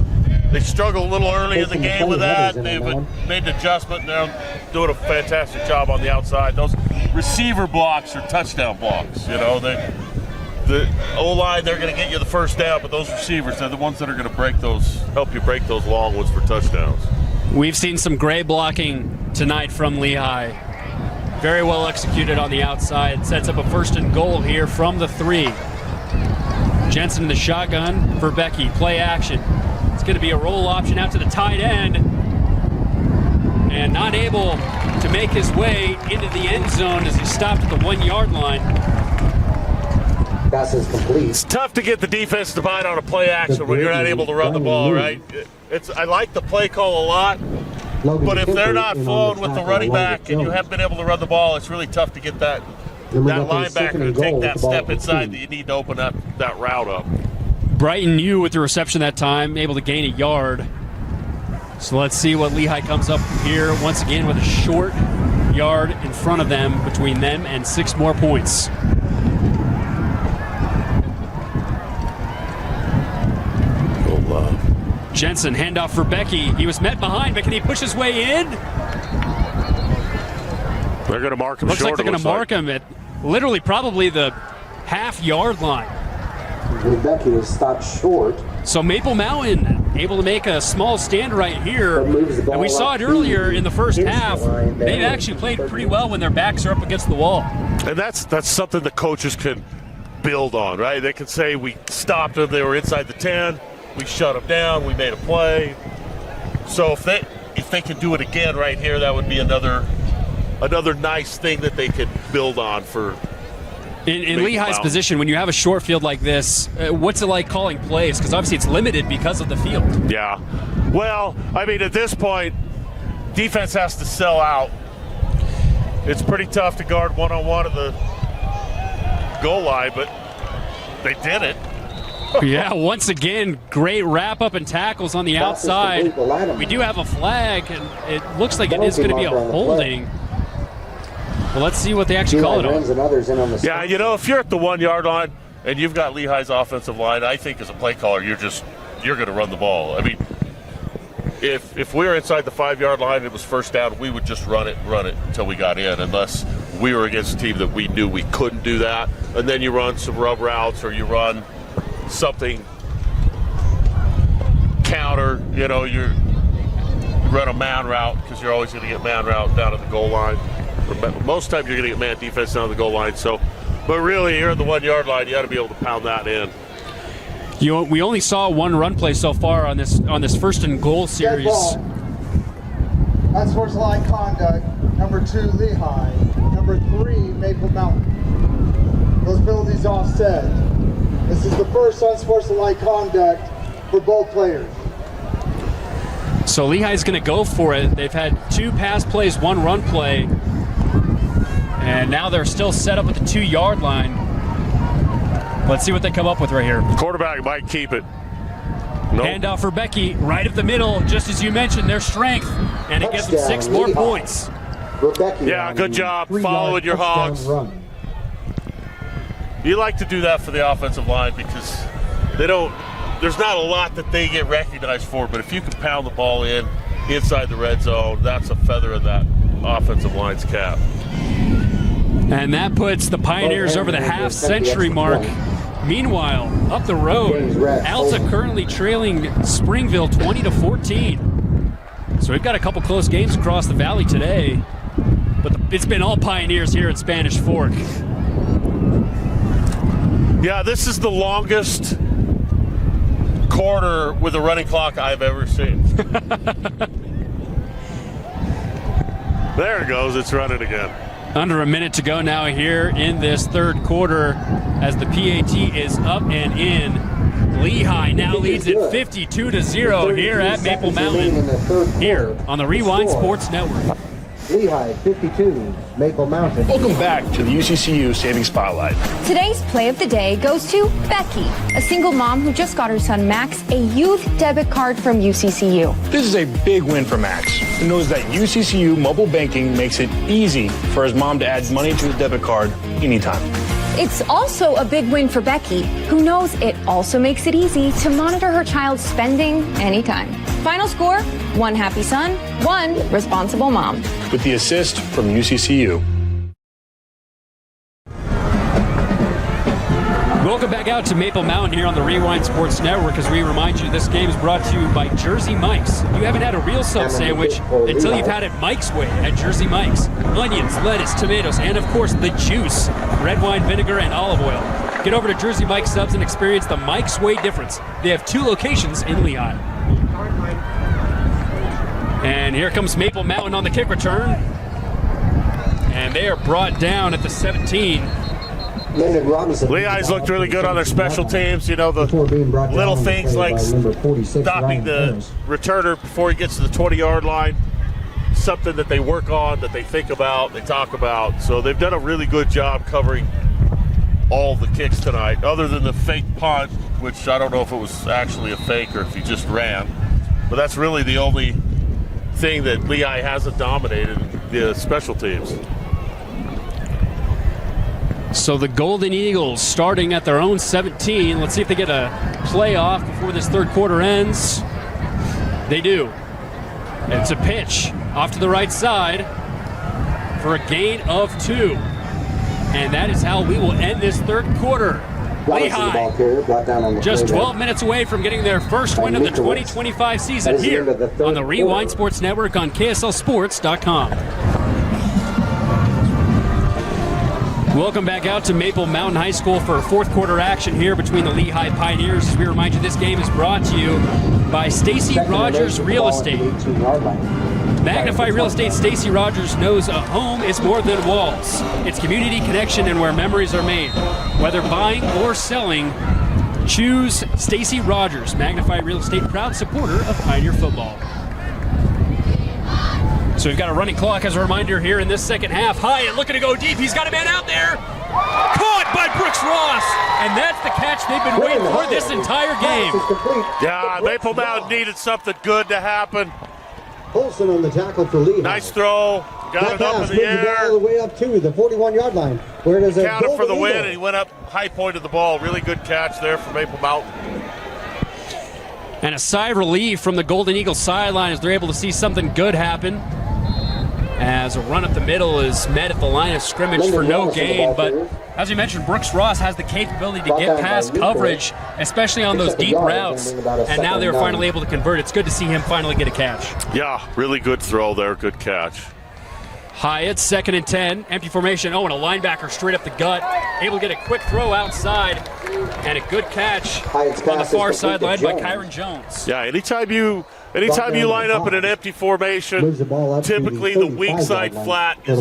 they struggled a little early in the game with that. They've made an adjustment, and they're doing a fantastic job on the outside. Those receiver blocks are touchdown blocks. You know, the O-line, they're going to get you the first down, but those receivers, they're the ones that are going to help you break those long ones for touchdowns. We've seen some gray blocking tonight from Lehi. Very well executed on the outside. Sets up a 1st and goal here from the 3. Jensen in the shotgun for Becky. Play action. It's going to be a roll option out to the tight end. And not able to make his way into the end zone as he stopped at the 1-yard line. Pass is complete. It's tough to get the defense to bite on a play action when you're not able to run the ball, right? I like the play call a lot. But if they're not flowing with the running back and you haven't been able to run the ball, it's really tough to get that linebacker to take that step inside that you need to open up that route up. Brighton Yu with the reception that time, able to gain a yard. So let's see what Lehi comes up here once again with a short yard in front of them, between them and 6 more points. Jensen, handoff for Becky. He was met behind, but can he push his way in? They're going to mark him looks short. Like they're going to mark him at literally probably the half-yard line. Becky was stopped short. So Maple Mountain able to make a small stand right here. And we saw it earlier in the first half. They've actually played pretty well when their backs are up against the wall. And that's something the coaches can build on, right? They can say we stopped them, they were inside the 10. We shut them down. We made a play. So if they could do it again right here, that would be another nice thing that they could build on for. In Lehi's position, when you have a short field like this, what's it like calling plays? Because obviously it's limited because of the field. Yeah. Well, I mean, at this point, defense has to sell out. It's pretty tough to guard one-on-one at the goal line, but they did it. Yeah, once again, great wrap-up and tackles on the outside. We do have a flag, and it looks like it is going to be a holding. Well, let's see what they actually call it on. Yeah, you know, if you're at the 1 yard line and you've got Lehi's offensive line, I think as a play caller, you're going to run the ball. I mean, if we were inside the 5 yard line and it was first down, we would just run it until we got in, unless we were against a team that we knew we couldn't do that. And then you run some rub routes or you run something counter, you know, you run a man route because you're always going to get man route down at the goal line. Most times you're going to get man defense down the goal line. So, but really, you're at the 1 yard line. You got to be able to pound that in. We only saw one run play so far on this first and goal series. Unsportsmanlike conduct. Number 2, Lehi. Number 3, Maple Mountain. Those penalties offset. This is the first unsportsmanlike conduct for both players. So Lehi's going to go for it. They've had 2 pass plays, 1 run play. And now they're still set up at the 2 yard line. Let's see what they come up with right here. Quarterback might keep it. Nope. Handoff for Becky, right up the middle, just as you mentioned, their strength. And it gives them 6 more points. Yeah, good job following your hogs. You like to do that for the offensive line because there's not a lot that they get recognized for, but if you can pound the ball inside the red zone, that's a feather in that offensive line's cap. And that puts the Pioneers over the half-century mark. Meanwhile, up the road, Alta currently trailing Springville 20-14. So we've got a couple close games across the valley today, but it's been all Pioneers here at Spanish Fork. Yeah, this is the longest quarter with a running clock I've ever seen. There it goes, it's running again. Under a minute to go now here in this third quarter as the PAT is up and in. Lehi now leads it 52-0 here at Maple Mountain here on the Rewind Sports Network. Lehi 52, Maple Mountain. Welcome back to the UCCU Saving Spotlight. Today's play of the day goes to Becky, a single mom who just got her son Max a youth debit card from UCCU. This is a big win for Max, who knows that UCCU mobile banking makes it easy for his mom to add money to his debit card anytime. It's also a big win for Becky, who knows it also makes it easy to monitor her child's spending anytime. Final score, 1 happy son, 1 responsible mom. With the assist from UCCU. Welcome back out to Maple Mountain here on the Rewind Sports Network as we remind you this game is brought to you by Jersey Mike's. You haven't had a real sub sandwich until you've had it Mike's way at Jersey Mike's. Onions, lettuce, tomatoes, and of course the juice, red wine, vinegar, and olive oil. Get over to Jersey Mike's Subs and experience the Mike's way difference. They have 2 locations in Lehi. And here comes Maple Mountain on the kick return. And they are brought down at the 17. Lehi's looked really good on their special teams. You know, the little things like stopping the returner before he gets to the 20-yard line. Something that they work on, that they think about, they talk about. So they've done a really good job covering all the kicks tonight, other than the fake punt, which I don't know if it was actually a fake or if he just ran. But that's really the only thing that Lehi hasn't dominated, the special teams. So the Golden Eagles starting at their own 17. Let's see if they get a playoff before this third quarter ends. They do. It's a pitch off to the right side for a gain of 2. And that is how we will end this third quarter. Lehi just 12 minutes away from getting their first win of the 2025 season here on the Rewind Sports Network on KSLSports.com. Welcome back out to Maple Mountain High School for fourth quarter action here between the Lehi Pioneers. As we remind you, this game is brought to you by Stacy Rogers Real Estate. Magnify Real Estate. Stacy Rogers knows a home is more than walls. It's community, connection, and where memories are made. Whether buying or selling, choose Stacy Rogers. Magnify Real Estate, proud supporter of Pioneer football. So we've got a running clock as a reminder here in this second half. Hyatt looking to go deep. He's got a man out there. Caught by Brooks Ross. And that's the catch they've been waiting for this entire game. Yeah, Maple Mountain needed something good to happen. Olsen on the tackle for Lehi. Nice throw. Got it up in the air. All the way up to the 41-yard line. Where does it counted for the win, and he went up, high pointed the ball. Really good catch there for Maple Mountain. And a sigh of relief from the Golden Eagles sideline as they're able to see something good happen. As a run up the middle is met at the line of scrimmage for no gain. But as you mentioned, Brooks Ross has the capability to get past coverage, especially on those deep routes. And now they're finally able to convert. It's good to see him finally get a catch. Yeah, really good throw there. Good catch. Hyatt, 2nd and 10, empty formation. Oh, and a linebacker straight up the gut. Able to get a quick throw outside. And a good catch on the far sideline by Kyron Jones. Yeah, anytime you line up in an empty formation, typically the weak side flat is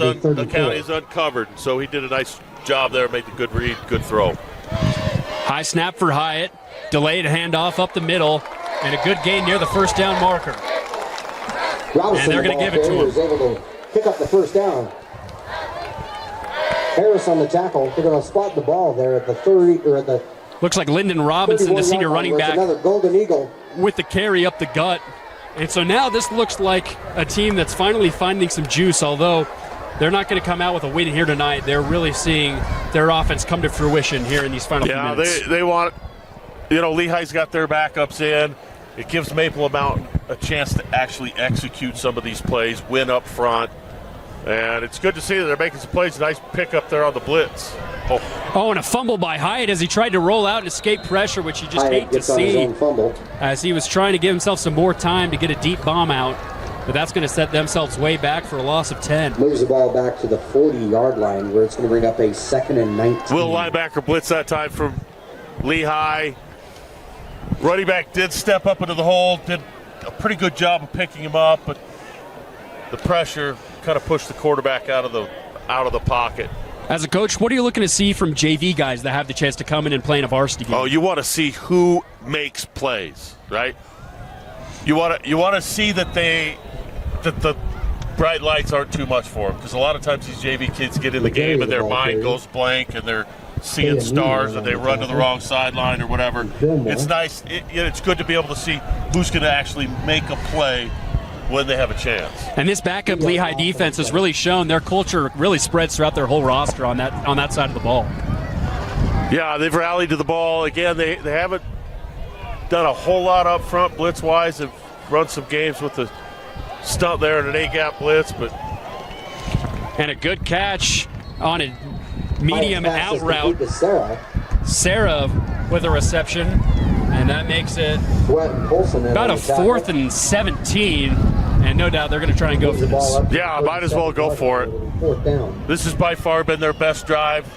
uncovered. So he did a nice job there, made the good read, good throw. High snap for Hyatt. Delayed handoff up the middle. And a good gain near the first down marker. And they're going to give it to him. Able to pick up the first down. Harris on the tackle. They're going to spot the ball there at the 30 or at the. Looks like Lyndon Robinson, the senior running back, another Golden Eagle with the carry up the gut. And so now this looks like a team that's finally finding some juice, although they're not going to come out with a win here tonight. They're really seeing their offense come to fruition here in these final few minutes. Yeah, they want, Lehi's got their backups in. It gives Maple Mountain a chance to actually execute some of these plays, win up front. And it's good to see that they're making some plays. Nice pick up there on the blitz. Oh, and a fumble by Hyatt as he tried to roll out and escape pressure, which you just hate to see, as he was trying to give himself some more time to get a deep bomb out. But that's going to set themselves way back for a loss of 10. Moves the ball back to the 40-yard line where it's going to bring up a 2nd and 19. Will linebacker blitz that time from Lehi. Running back did step up into the hole, did a pretty good job of picking him up, but the pressure kind of pushed the quarterback out of the pocket. As a coach, what are you looking to see from JV guys that have the chance to come in and play in a varsity game? Oh, you want to see who makes plays, right? You want to see that the bright lights aren't too much for them, because a lot of times these JV kids get in the game and their mind goes blank and they're seeing stars and they run to the wrong sideline or whatever. It's nice. It's good to be able to see who's going to actually make a play when they have a chance. And this backup Lehi defense has really shown their culture really spreads throughout their whole roster on that side of the ball. Yeah, they've rallied to the ball. Again, they haven't done a whole lot up front blitz-wise. They've run some games with the stunt there and an A-gap blitz, but. And a good catch on a medium out route. Sarah with a reception, and that makes it about a 4th and 17. And no doubt they're going to try and go for this. Yeah, might as well go for it. This has by far been their best drive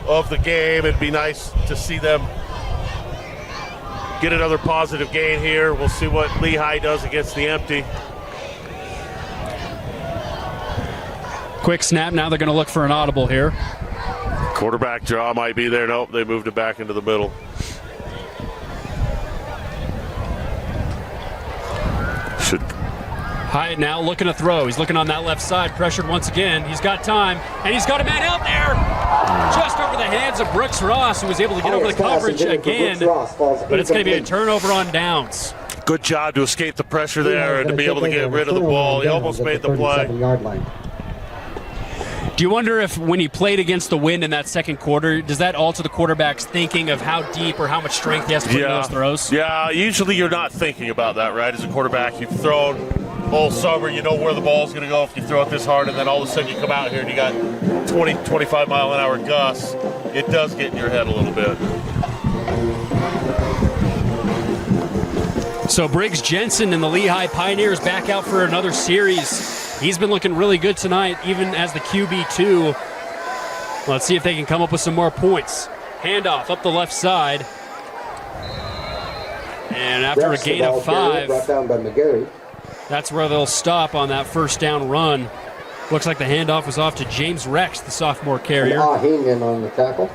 of the game. It'd be nice to see them get another positive gain here. We'll see what Lehi does against the empty. Quick snap. Now they're going to look for an audible here. Quarterback draw might be there. Nope, they moved it back into the middle. Hyatt now looking to throw. He's looking on that left side, pressured once again. He's got time, and he's got a man out there just over the hands of Brooks Ross, who was able to get over the coverage again. But it's going to be a turnover on downs. Good job to escape the pressure there and to be able to get rid of the ball. He almost made the play. Do you wonder if when he played against the wind in that second quarter, does that alter the quarterback's thinking of how deep or how much strength he has to put in those throws? Yeah, usually you're not thinking about that, right? As a quarterback, you've thrown all summer, you know where the ball's going to go if you throw it this hard, and then all of a sudden you come out here and you got 20, 25 mile an hour gusts. It does get in your head a little bit. So Briggs Jensen and the Lehi Pioneers back out for another series. He's been looking really good tonight, even as the QB2. Let's see if they can come up with some more points. Handoff up the left side. And after a gain of 5, brought down by McGarry. That's where they'll stop on that first down run. Looks like the handoff was off to James Rex, the sophomore carrier. Hanging on the tackle.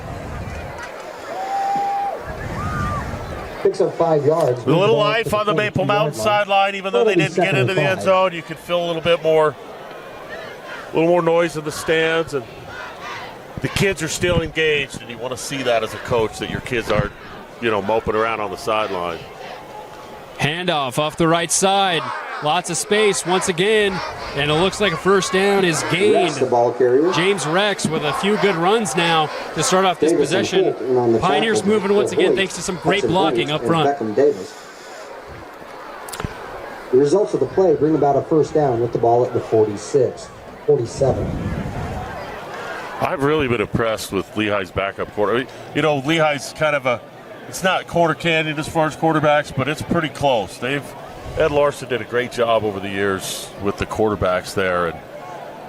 Picks up 5 yards. A little life on the Maple Mountain sideline, even though they didn't get into the end zone. You could feel a little more noise in the stands, and the kids are still engaged, and you want to see that as a coach, that your kids aren't, moping around on the sideline. Handoff off the right side. Lots of space once again, and it looks like a first down is gained. The ball carrier. James Rex with a few good runs now to start off this possession. Pioneers moving once again thanks to some great blocking up front. The results of the play bring about a first down with the ball at the 47. I've really been impressed with Lehi's backup quarter. Lehi's kind of it's not corner canyon as far as quarterbacks, but it's pretty close. Ed Larson did a great job over the years with the quarterbacks there,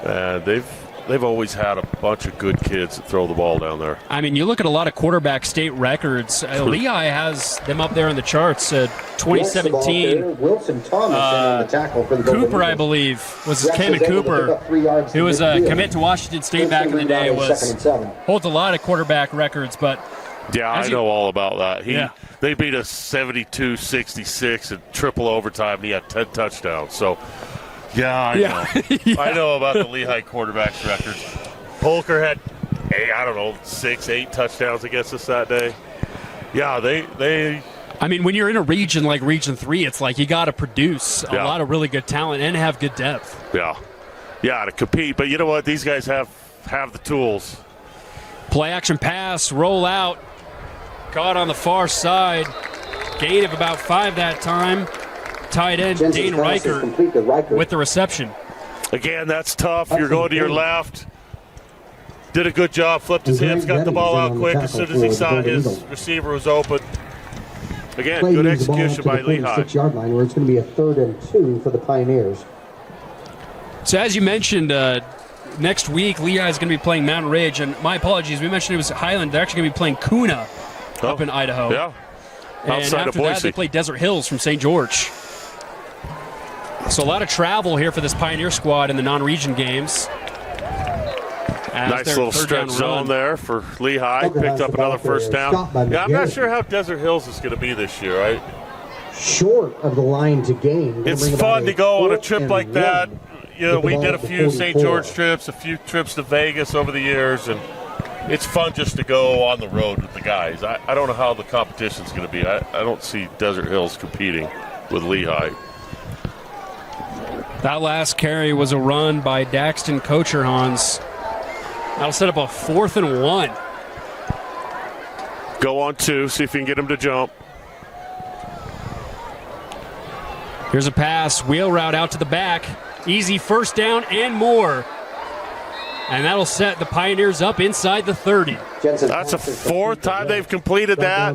and they've always had a bunch of good kids that throw the ball down there. I mean, you look at a lot of quarterback state records. Lehi has them up there in the charts. 2017, Wilson Thomas on the tackle for the Cooper, I believe, was Cameron Cooper, who was a commit to Washington State back in the day, holds a lot of quarterback records, but yeah, I know all about that. They beat us 72-66 in triple overtime, and he had 10 touchdowns. So, I know. I know about the Lehi quarterbacks records. Polker had, 6, 8 touchdowns against us that day. Yeah, they I mean, when you're in a region like Region 3, it's like you got to produce a lot of really good talent and have good depth. Yeah, to compete. But you know what? These guys have the tools. Play action pass, roll out. Caught on the far side. Gain of about 5 that time. Tight end Dane Reichert with the reception. Again, that's tough. You're going to your left. Did a good job. Flipped his hips. Got the ball out quick as soon as he saw his receiver was open. Again, good execution by Lehi. 6-yard line where it's going to be a 3rd and 2 for the Pioneers. So as you mentioned, next week Lehi is going to be playing Mountain Ridge, and my apologies, we mentioned it was Highland. They're actually going to be playing Kuna up in Idaho. Yeah. Outside of Boise. And after that, they play Desert Hills from St. George. So a lot of travel here for this Pioneer squad in the non-region games. Nice little stretch zone there for Lehi. Picked up another first down. Yeah, I'm not sure how Desert Hills is going to be this year, right? Short of the line to gain. It's fun to go on a trip like that. We did a few St. George trips, a few trips to Vegas over the years, and it's fun just to go on the road with the guys. I don't know how the competition's going to be. I don't see Desert Hills competing with Lehi. That last carry was a run by Daxton Kocherhans. That'll set up a 4th and 1. Go on 2, see if you can get him to jump. Here's a pass, wheel route out to the back. Easy first down and more. And that'll set the Pioneers up inside the 30. That's a 4th time they've completed that.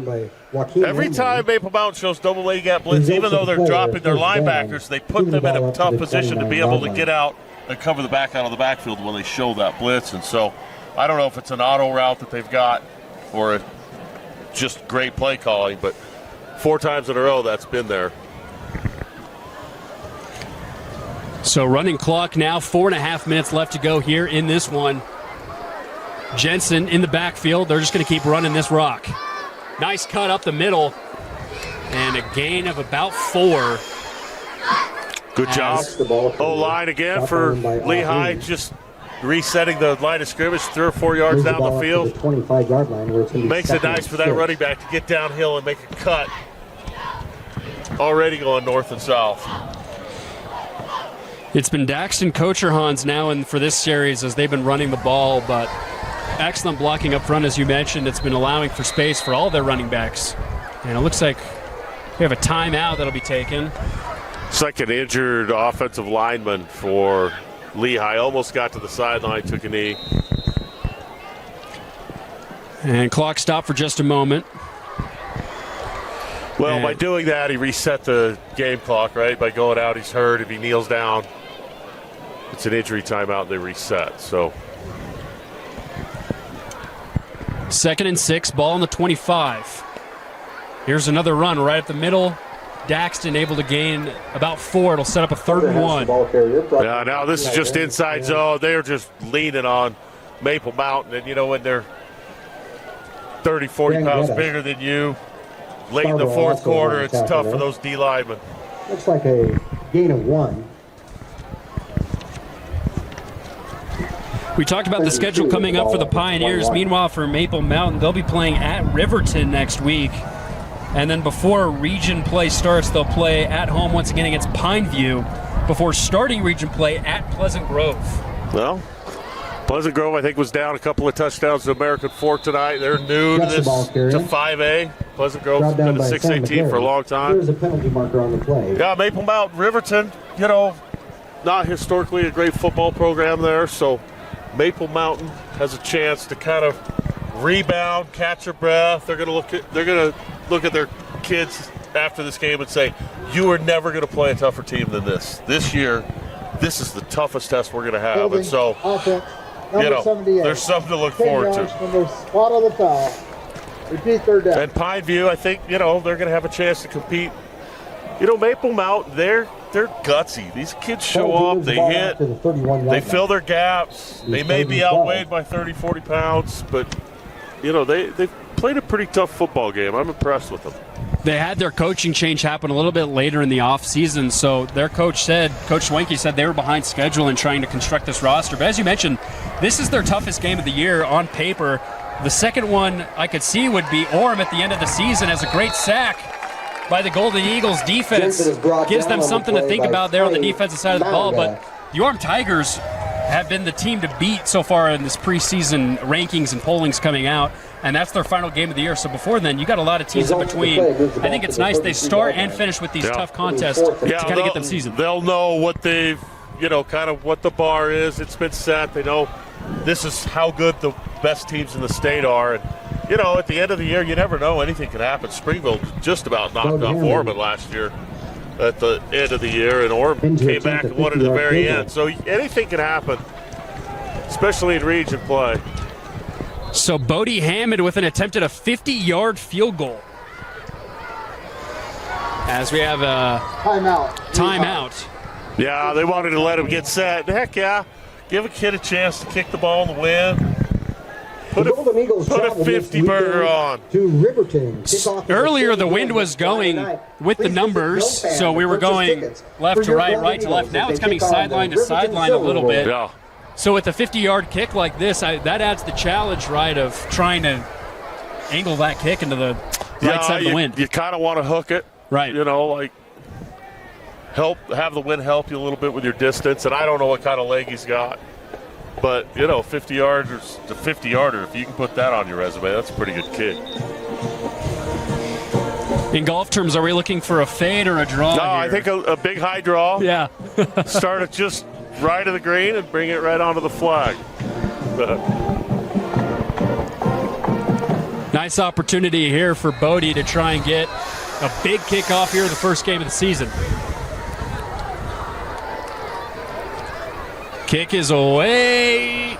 Every time Maple Mountain shows double A gap blitz, even though they're dropping their linebackers, they put them in a tough position to be able to get out and cover the back out of the backfield when they show that blitz. And so I don't know if it's an auto route that they've got or just great play calling, but 4 times in a row that's been there. So running clock now, 4.5 minutes left to go here in this one. Jensen in the backfield. They're just going to keep running this rock. Nice cut up the middle. And a gain of about 4. Good job. O-line again for Lehi, just resetting the line of scrimmage 3 or 4 yards down the field. 25-yard line where it's going to be makes it nice for that running back to get downhill and make a cut. Already going north and south. It's been Daxton Kocherhans now for this series as they've been running the ball, but excellent blocking up front, as you mentioned. It's been allowing for space for all their running backs. And it looks like we have a timeout that'll be taken. It's like an injured offensive lineman for Lehi. Almost got to the sideline, took a knee. And clock stopped for just a moment. Well, by doing that, he reset the game clock, right? By going out, he's hurt. If he kneels down, it's an injury timeout, and they reset. So 2nd and 6, ball on the 25. Here's another run right at the middle. Daxton able to gain about 4. It'll set up a 3rd and 1. Yeah, now this is just inside zone. They're just leaning on Maple Mountain. And, you know, when they're 30, 40 pounds bigger than you, late in the 4th quarter, it's tough for those D linemen. Looks like a gain of 1. We talked about the schedule coming up for the Pioneers. Meanwhile, for Maple Mountain, they'll be playing at Riverton next week. And then before region play starts, they'll play at home once again against Pineview before starting region play at Pleasant Grove. Well, Pleasant Grove, I think, was down a couple of touchdowns to American Fork tonight. They're new to this, to 5A. Pleasant Grove's been a 6A team for a long time. There's a penalty marker on the play. Yeah, Maple Mountain, Riverton, you know, not historically a great football program there, so Maple Mountain has a chance to kind of rebound, catch their breath. They're going to look at their kids after this game and say, "You are never going to play a tougher team than this. This year, this is the toughest test we're going to have." And so, you know, there's something to look forward to. Spot on the foul. Repeat 3rd down. And Pineview, I think, you know, they're going to have a chance to compete. You know, Maple Mountain, they're gutsy. These kids show up, they hit, they fill their gaps. They may be outweighed by 30, 40 pounds, but, you know, they've played a pretty tough football game. I'm impressed with them. They had their coaching change happen a little bit later in the offseason, so their coach Schwenke said they were behind schedule in trying to construct this roster. But as you mentioned, this is their toughest game of the year on paper. The second one I could see would be Orem at the end of the season as a great sack by the Golden Eagles defense. Gives them something to think about there on the defensive side of the ball. But the Orem Tigers have been the team to beat so far in this preseason rankings and pollings coming out, and that's their final game of the year. So before then, you got a lot of teams in between. I think it's nice they start and finish with these tough contests to kind of get them seasoned. They'll know what they've, you know, kind of what the bar is. It's been set. They know this is how good the best teams in the state are. And, you know, at the end of the year, you never know. Anything can happen. Springville just about knocked off Ormond last year at the end of the year, and Ormond came back and won at the very end. So anything can happen, especially in region play. So Bodie Hammond with an attempt at a 50-yard field goal. As we have a timeout. Yeah, they wanted to let him get set. Heck yeah. Give a kid a chance to kick the ball in the wind. Put a 50-burger on. To Riverton. Earlier, the wind was going with the numbers, so we were going left to right, right to left. Now it's coming sideline to sideline a little bit. Yeah. So with a 50-yard kick like this, that adds the challenge, right, of trying to angle that kick into the right side of the wind. You kind of want to hook it. Right. You know, like have the wind help you a little bit with your distance. And I don't know what kind of leg he's got. But, you know, 50 yards or the 50-yarder, if you can put that on your resume, that's a pretty good kick. In golf terms, are we looking for a fade or a draw No, here? I think a big high draw. Yeah. Start it just right of the green and bring it right onto the flag. Nice opportunity here for Bodie to try and get a big kickoff here, the first game of the season. Kick is away.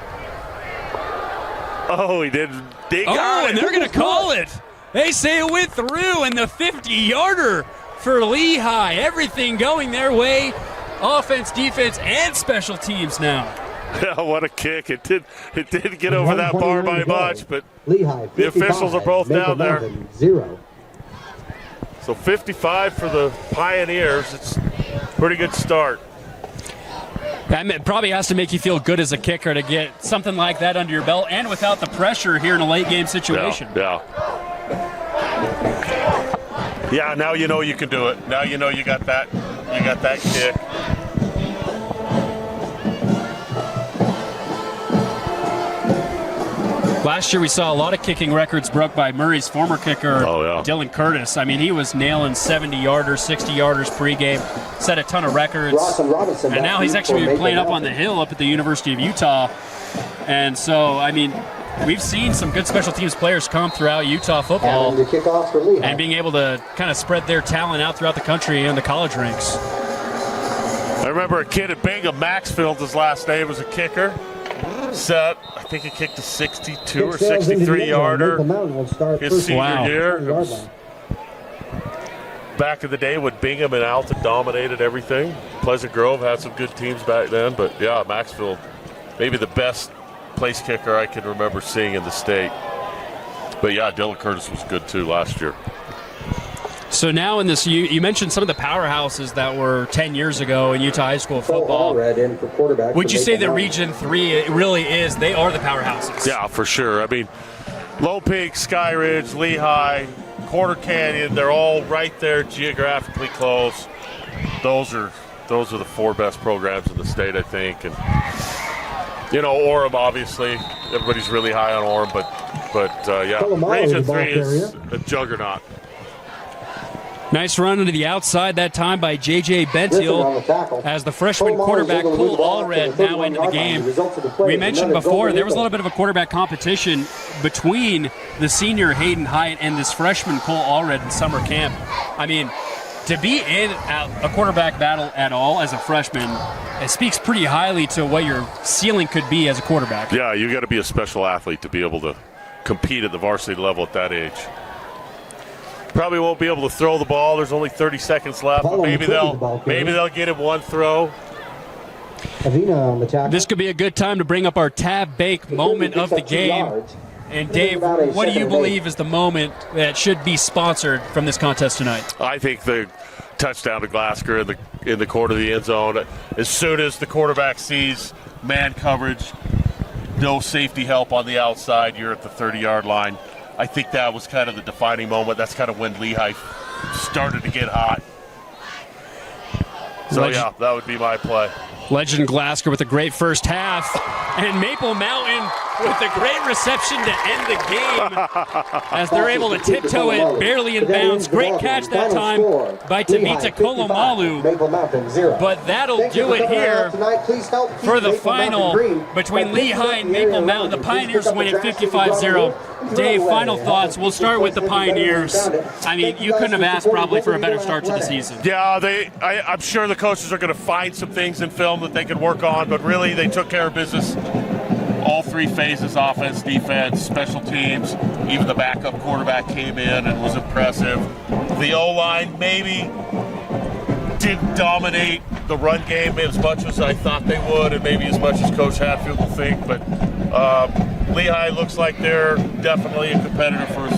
Oh, he did. Oh, and they're going to call it. They say it went through, and the 50-yarder for Lehi. Everything going their way. Offense, defense, and special teams now. Yeah, what a kick. It didn't get over that bar by much, but Lehi, the officials are both down there. 0. So 55 for the Pioneers. It's a pretty good start. That probably has to make you feel good as a kicker to get something like that under your belt and without the pressure here in a late game situation. Yeah, now you know you can do it. Now you know you got that kick. Last year we saw a lot of kicking records broke by Murray's former kicker, Dylan Curtis. I mean, he was nailing 70-yarders, 60-yarders pregame, set a ton of records. And now he's actually been playing up on the hill up at the University of Utah. And so, I mean, we've seen some good special teams players come throughout Utah football and being able to kind of spread their talent out throughout the country and the college ranks. I remember a kid at Bingham, Maxfield, his last name was a kicker. set. I think he kicked a 62 or 63-yarder his senior year. Back in the day when Bingham and Alton dominated everything. Pleasant Grove had some good teams back then, but yeah, Maxfield, maybe the best place kicker I can remember seeing in the state. But yeah, Dylan Curtis was good too last year. So now in this, you mentioned some of the powerhouses that were 10 years ago in Utah high school football. Would you say that Region 3 it really is, they are the powerhouses? Yeah, for sure. I mean, Lone Peak, Sky Ridge, Lehi, Quarter Canyon, they're all right there geographically close. Those are the 4 best programs in the state, I think. And, you know, Orem, obviously. Everybody's really high on Orem, but yeah, Region 3 is a juggernaut. Nice run into the outside that time by J.J. Bentil as the freshman quarterback Cole Allred now into the game. We mentioned before there was a little bit of a quarterback competition between the senior Hayden Hyatt and this freshman Cole Allred in summer camp. I mean, to be in a quarterback battle at all as a freshman, it speaks pretty highly to what your ceiling could be as a quarterback. Yeah, you got to be a special athlete to be able to compete at the varsity level at that age. Probably won't be able to throw the ball. There's only 30 seconds left, but maybe they'll get him one throw. This could be a good time to bring up our Tab Bake moment of the game. And Dave, what do you believe is the moment that should be sponsored from this contest tonight? I think the touchdown to Glasgow in the corner of the end zone. As soon as the quarterback sees man coverage, no safety help on the outside, you're at the 30-yard line. I think that was kind of the defining moment. That's kind of when Lehi started to get hot. So, yeah, that would be my play. Legend Glasgow with a great first half. And Maple Mountain with a great reception to end the game as they're able to tiptoe it barely in bounds. Great catch that time by Tamita Kolomalu. But that'll do it here for the final between Lehi and Maple Mountain. The Pioneers win at 55-0. Dave, final thoughts. We'll start with the Pioneers. I mean, you couldn't have asked probably for a better start to the season. Yeah, I'm sure the coaches are going to find some things in film that they could work on, but really they took care of business. All 3 phases, offense, defense, special teams. Even the backup quarterback came in and was impressive. The O-line maybe didn't dominate the run game as much as I thought they would, and maybe as much as Coach Hatfield will think, but Lehi looks like they're definitely a competitor for a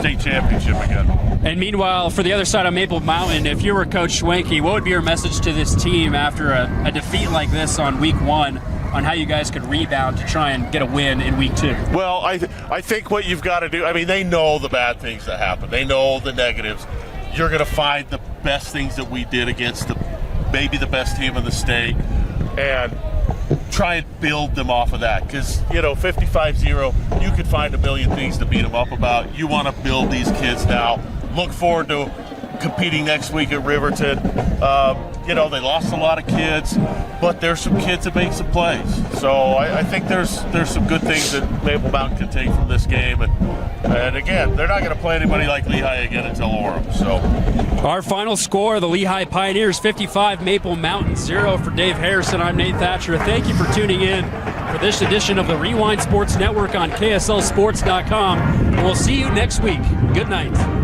state championship again. And meanwhile, for the other side of Maple Mountain, if you were Coach Schwenke, what would be your message to this team after a defeat like this on week 1 on how you guys could rebound to try and get a win in week 2? Well, I think what you've got to do, I mean, they know the bad things that happen. They know the negatives. You're going to find the best things that we did against maybe the best team in the state and try and build them off of that. Because, 55-0, you could find a million things to beat them up about. You want to build these kids now. Look forward to competing next week at Riverton. They lost a lot of kids, but there's some kids that make some plays. So I think there's some good things that Maple Mountain can take from this game. And again, they're not going to play anybody like Lehi again until Orem. So our final score, the Lehi Pioneers 55, Maple Mountain 0. For Dave Harrison, I'm Nate Thatcher. Thank you for tuning in for this edition of the Rewind Sports Network on KSLSports.com. We'll see you next week. Good night.